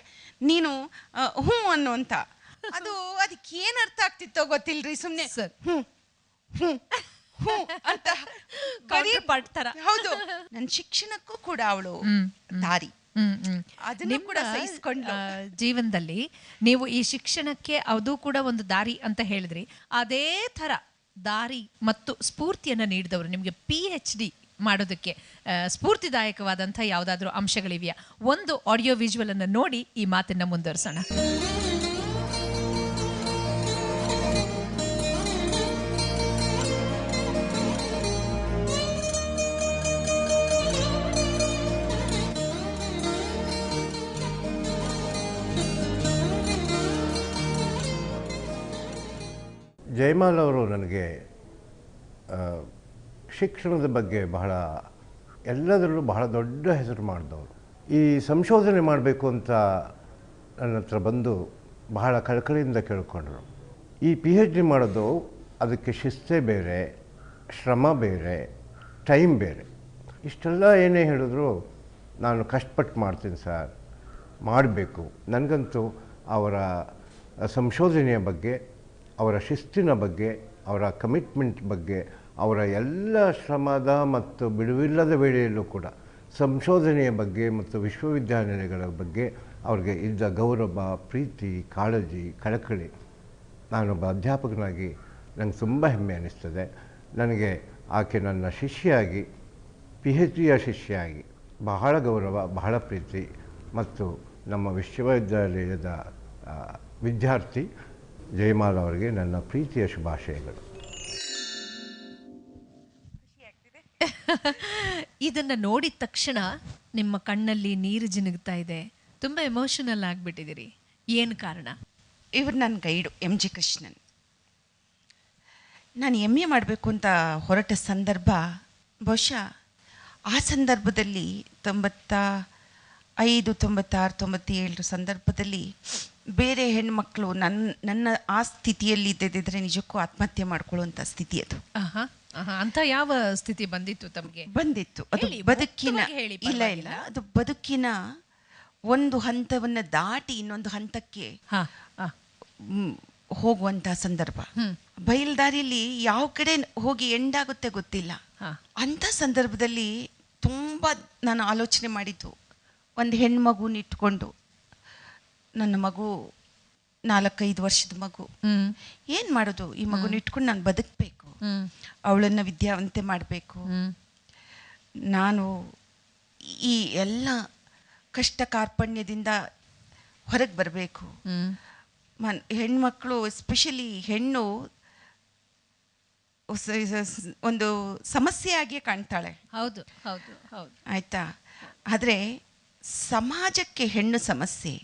ನೀನು ಹ್ಞೂ ಅನ್ನುವಂತ. ಅದಕ್ಕೆ ಏನು ಅರ್ಥ ಆಗ್ತಿತ್ತೋ ಗೊತ್ತಿಲ್ರಿ, ಸುಮ್ಮನೆ ಹ್ಞೂ ಅಂತ ಪಡ್ತಾರ. ಹೌದು, ನನ್ನ ಶಿಕ್ಷಣಕ್ಕೂ ಕೂಡ ಅವಳು ದಾರಿ, ಅದನ್ನು ಕೂಡ ಸಹಿಸ್ಕೊಂಡು. ಜೀವನದಲ್ಲಿ ನೀವು ಈ ಶಿಕ್ಷಣಕ್ಕೆ ಅದು ಕೂಡ ಒಂದು ದಾರಿ ಅಂತ ಹೇಳಿದ್ರಿ. ಅದೇ ಥರ ದಾರಿ ಮತ್ತು ಸ್ಫೂರ್ತಿಯನ್ನು ನೀಡಿದವರು ನಿಮಗೆ PhD ಮಾಡೋದಕ್ಕೆ ಸ್ಫೂರ್ತಿದಾಯಕವಾದಂಥ ಯಾವುದಾದ್ರೂ ಅಂಶಗಳಿವೆಯಾ? ಒಂದು ಆಡಿಯೋ ವಿಜುವಲ್ ಅನ್ನು ನೋಡಿ ಈ ಮಾತನ್ನ ಮುಂದುವರಿಸೋಣ. ಜಯಮಾಲಾ ಅವರು ನನಗೆ ಶಿಕ್ಷಣದ ಬಗ್ಗೆ ಎಲ್ಲದರಲ್ಲೂ ಬಹಳ ದೊಡ್ಡ ಹೆಸರು ಮಾಡಿದವರು. ಈ ಸಂಶೋಧನೆ ಮಾಡಬೇಕು ಅಂತ ನನ್ನ ಹತ್ರ ಬಂದು ಬಹಳ ಕಳಕಳಿಯಿಂದ ಕೇಳಿಕೊಂಡ್ರು. ಈ PhD ಮಾಡೋದು, ಅದಕ್ಕೆ ಶಿಸ್ತೇ ಬೇರೆ, ಶ್ರಮ ಬೇರೆ, ಟೈಮ್ ಬೇರೆ. ಇಷ್ಟೆಲ್ಲ ಏನೇ ಹೇಳಿದ್ರು ನಾನು ಕಷ್ಟಪಟ್ಟು ಮಾಡ್ತೀನಿ ಸರ್, ಮಾಡಬೇಕು. ನನಗಂತೂ ಅವರ ಸಂಶೋಧನೆಯ ಬಗ್ಗೆ, ಅವರ ಶಿಸ್ತಿನ ಬಗ್ಗೆ, ಅವರ ಕಮಿಟ್ಮೆಂಟ್ ಬಗ್ಗೆ, ಅವರ ಎಲ್ಲ ಶ್ರಮದ ಮತ್ತು ಬಿಡುವಿಲ್ಲದ ವೇಳೆಯಲ್ಲೂ ಕೂಡ ಸಂಶೋಧನೆಯ ಬಗ್ಗೆ ಮತ್ತು ವಿಶ್ವವಿದ್ಯಾನಿಲಯಗಳ ಬಗ್ಗೆ ಅವ್ರಿಗೆ ಇದ್ದ ಗೌರವ, ಪ್ರೀತಿ, ಕಾಳಜಿ, ಕಳಕಳಿ, ನಾನೊಬ್ಬ ಅಧ್ಯಾಪಕನಾಗಿ ನನಗೆ ತುಂಬ ಹೆಮ್ಮೆ ಅನ್ನಿಸ್ತದೆ. ನನಗೆ ಆಕೆ ನನ್ನ ಶಿಷ್ಯಾಗಿ, PhDಯ ಶಿಷ್ಯಾಗಿ ಬಹಳ ಗೌರವ, ಬಹಳ ಪ್ರೀತಿ. ಮತ್ತು ನಮ್ಮ ವಿಶ್ವವಿದ್ಯಾಲಯದ ವಿದ್ಯಾರ್ಥಿ ಜಯಮಾಲಾ ಅವರಿಗೆ ನನ್ನ ಪ್ರೀತಿಯ ಶುಭಾಶಯಗಳು. ಇದನ್ನ ನೋಡಿದ ತಕ್ಷಣ ನಿಮ್ಮ ಕಣ್ಣಲ್ಲಿ ನೀರು ಜಿನುಗ್ತಾ ಇದೆ, ತುಂಬಾ ಎಮೋಷನಲ್ ಆಗಿಬಿಟ್ಟಿದ್ದೀರಿ. ಏನು ಕಾರಣ? ಇವರು ನನ್ನ ಗೈಡು MG ಕೃಷ್ಣನ್. ನಾನು MA ಮಾಡಬೇಕು ಅಂತ ಹೊರಟ ಸಂದರ್ಭ, ಬಹುಶಃ ಆ ಸಂದರ್ಭದಲ್ಲಿ 96, 97 ಸಂದರ್ಭದಲ್ಲಿ ಬೇರೆ ಹೆಣ್ಮಕ್ಳು ನನ್ನ ಆ ಸ್ಥಿತಿಯಲ್ಲಿ ಇದ್ದಿದ್ರೆ ನಿಜಕ್ಕೂ ಆತ್ಮಹತ್ಯೆ ಮಾಡ್ಕೊಳ್ಳುವಂಥ ಸ್ಥಿತಿ ಅದು ಅಂತ ಯಾವ ಸ್ಥಿತಿ ಬಂದಿತ್ತು ತಮಗೆ? ಬಂದಿತ್ತು. ಅದು ಹೇಳಿ, ಬದುಕಿನ ಮುಕ್ತವಾಗಿ ಹೇಳಿ, ಇಲ್ಲ ಅದು ಬದುಕಿನ ಒಂದು ಹಂತವನ್ನು ದಾಟಿ ಇನ್ನೊಂದು ಹಂತಕ್ಕೆ ಹೋಗುವಂಥ ಸಂದರ್ಭ. ಬಯಲ್ದಾರಿಲಿ ಯಾವ ಕಡೆ ಹೋಗಿ ಎಂಡಾಗುತ್ತೆ ಗೊತ್ತಿಲ್ಲ. ಅಂಥ ಸಂದರ್ಭದಲ್ಲಿ ತುಂಬ ನಾನು ಆಲೋಚನೆ ಮಾಡಿದ್ದು, ಒಂದು ಹೆಣ್ಮಗುನ ಇಟ್ಕೊಂಡು, ನನ್ನ ಮಗು 4-5 ವರ್ಷದ ಮಗು, ಏನು ಮಾಡೋದು? ಈ ಮಗುನ ಇಟ್ಕೊಂಡು ನಾನು ಬದುಕಬೇಕು, ಅವಳನ್ನು ವಿದ್ಯಾವಂತೆ ಮಾಡಬೇಕು, ನಾನು ಈ ಎಲ್ಲ ಕಷ್ಟ ಕಾರ್ಪಣ್ಯದಿಂದ ಹೊರಗೆ ಬರಬೇಕು. ಹೆಣ್ಮಕ್ಳು ಎಸ್ಪೆಷಲಿ ಹೆಣ್ಣು ಒಂದು ಸಮಸ್ಯೆಯಾಗಿಯೇ ಕಾಣ್ತಾಳೆ. ಹೌದು ಹೌದು ಹೌದು, ಆಯ್ತಾ? ಆದರೆ ಸಮಾಜಕ್ಕೆ ಹೆಣ್ಣು ಸಮಸ್ಯೆ,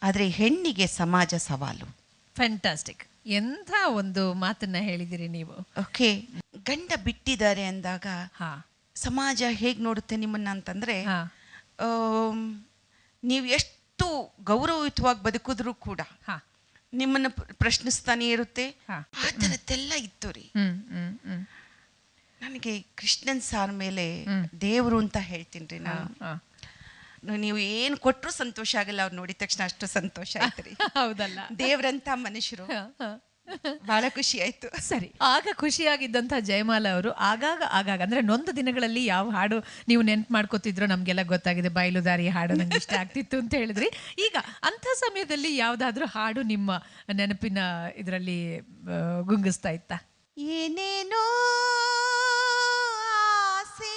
ಆದರೆ ಹೆಣ್ಣಿಗೆ ಸಮಾಜ ಸವಾಲು. ಫ್ಯಾಂಟಾಸ್ಟಿಕ್, ಎಂಥ ಒಂದು ಮಾತನ್ನ ಹೇಳಿದಿರಿ ನೀವು. ಓಕೆ, ಗಂಡ ಬಿಟ್ಟಿದ್ದಾರೆ ಅಂದಾಗ ಸಮಾಜ ಹೇಗೆ ನೋಡುತ್ತೆ ನಿಮ್ಮನ್ನ ಅಂತಂದ್ರೆ, ನೀವು ಎಷ್ಟು ಗೌರವಯುತವಾಗಿ ಬದುಕಿದ್ರೂ ಕೂಡ ನಿಮ್ಮನ್ನ ಪ್ರಶ್ನಿಸ್ತಾನೆ ಇರುತ್ತೆ. ಆ ಥರದ್ದೆಲ್ಲ ಇತ್ತು ರೀ. ನನಗೆ ಕೃಷ್ಣನ್ ಸಾರ್ ಮೇಲೆ ದೇವರು ಅಂತ ಹೇಳ್ತೀನಿ ರೀ ನಾನು. ನೀವು ಏನು ಕೊಟ್ಟರು ಸಂತೋಷ ಆಗಲ್ಲ, ಅವ್ರು ನೋಡಿದ ತಕ್ಷಣ ಅಷ್ಟು ಸಂತೋಷ ಆಯ್ತು ರೀ. ಹೌದಲ್ಲ, ದೇವ್ರಂತ ಮನುಷ್ಯರು. ಬಹಳ ಖುಷಿ ಆಯ್ತು. ಸರಿ, ಆಗ ಖುಷಿಯಾಗಿದ್ದಂಥ ಜಯಮಾಲ ಅವರು ಆಗಾಗ ಅಂದ್ರೆ ನೊಂದ ದಿನಗಳಲ್ಲಿ ಯಾವ ಹಾಡು ನೀವು ನೆನ್ಪು ಮಾಡ್ಕೋತಿದ್ರು ನಮ್ಗೆಲ್ಲ ಗೊತ್ತಾಗಿದೆ. ಬಯಲುದಾರಿ ಹಾಡು ನಂಗೆ ಇಷ್ಟ ಆಗ್ತಿತ್ತು ಅಂತ ಹೇಳಿದ್ರಿ. ಈಗ ಅಂಥ ಸಮಯದಲ್ಲಿ ಯಾವ್ದಾದ್ರು ಹಾಡು ನಿಮ್ಮ ನೆನಪಿನ ಇದರಲ್ಲಿ ಗುಂಗಿಸ್ತಾ ಇತ್ತ? ಏನೇನೋ ಆಸೆ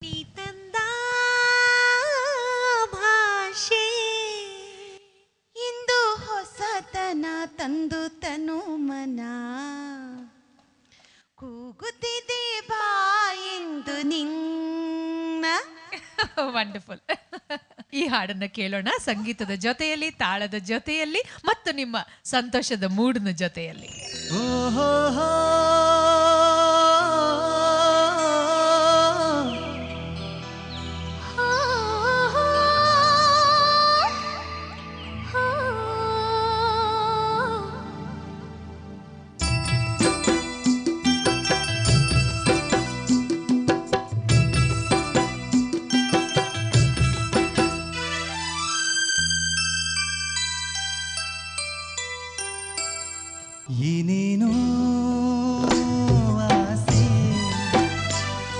ನೀ ತಂದ ಭಾಷೆ, ಇಂದು ಹೊಸತನ ತಂದು ತನು ಮನ, ಕೂಗುತ್ತಿದೆ ಬಾ ಎಂದು ನಿನ್ನ. ವಂಡರ್ಫುಲ್. ಈ ಹಾಡನ್ನ ಕೇಳೋಣ, ಸಂಗೀತದ ಜೊತೆಯಲ್ಲಿ, ತಾಳದ ಜೊತೆಯಲ್ಲಿ ಮತ್ತು ನಿಮ್ಮ ಸಂತೋಷದ ಮೂಡ್ನ ಜೊತೆಯಲ್ಲಿ. ಏನೇನೋ ಆಸೆ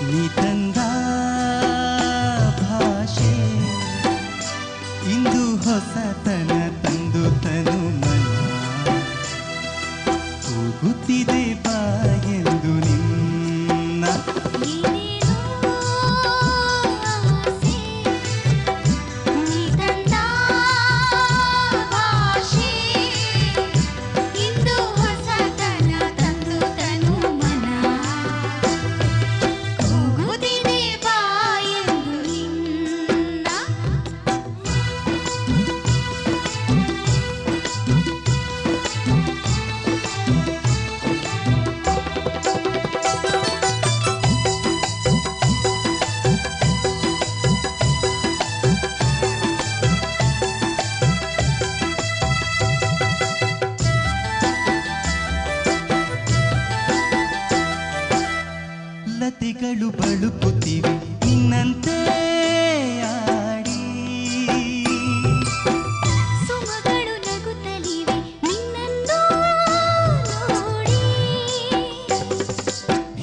ನೀ ತಂದ ಭಾಷೆ, ಇಂದು ಹೊಸತನ ತಂದು ತನು ಮನ, ಕೂಗುತ್ತಿದೆ ಬಾ ಎಂದು ನಿನ್ನ. ಲತೆಗಳು ಬಳುಕುತ್ತಿವೆ ನಿನ್ನಂತೆ ಆಡಿ, ಸುಮಗಳು ನಗುತ್ತಲಿವೆ ನಿನ್ನನ್ನು ನೋಡಿ,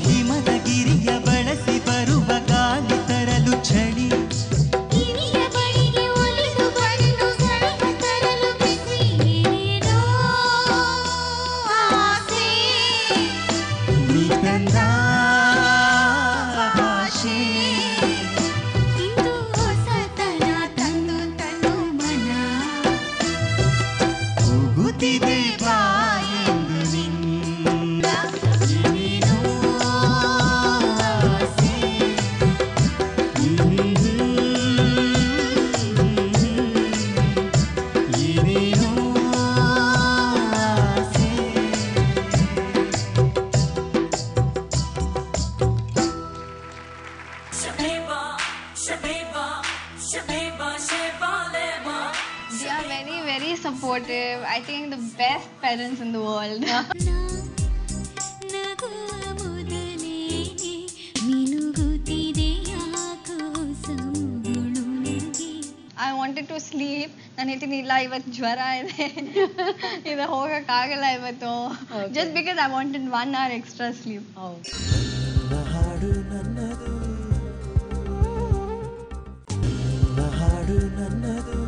ಹಿಮದ ಗಿರಿಯ ಬಳಸಿ ಬರುವ ಗಾಳಿ ತರಲು ಚಳಿ, ಗಿರಿಯ ಬಳಿಗೆ ಒಲಿದು ಬಂದು ಸೆಳೆಯ ತರಲು ಬಿಸಿ. ಏನೇನೋ ಆಸೆ ನೀ ತಂದ ಇಂದು ಹೊಸತನ ತಂದು ತನು ಮನ, ಕೂಗುತ್ತಿದೆ ಬಾ ಎಂದು ನಿನ್ನ. ಏನೇನೋ ಆಸೆ, ಏನೇನೋ ಆಸೆ. Shabeba, Shabeba, They are very, very supportive. I think the best parents in the world. ನಗುವ ಮೊದಲೇನೆ ಮಿನುಗುತ್ತಿದೆ ಯಾಕೋ ಸಂಗುಳು ನಗೆ I wanted to sleep. ನಾನು ಹೇಳ್ತೀನಿ ಇಲ್ಲ ಇವತ್ತು ಜ್ವರ ಇದೆ ಇದು ಹೋಗೋಕ್ಕಾಗಲ್ಲ ಇವತ್ತು just because I wanted 1 hour extra sleep. ಹಾಡು ನನ್ನದು ಹಾಡು ನನ್ನದು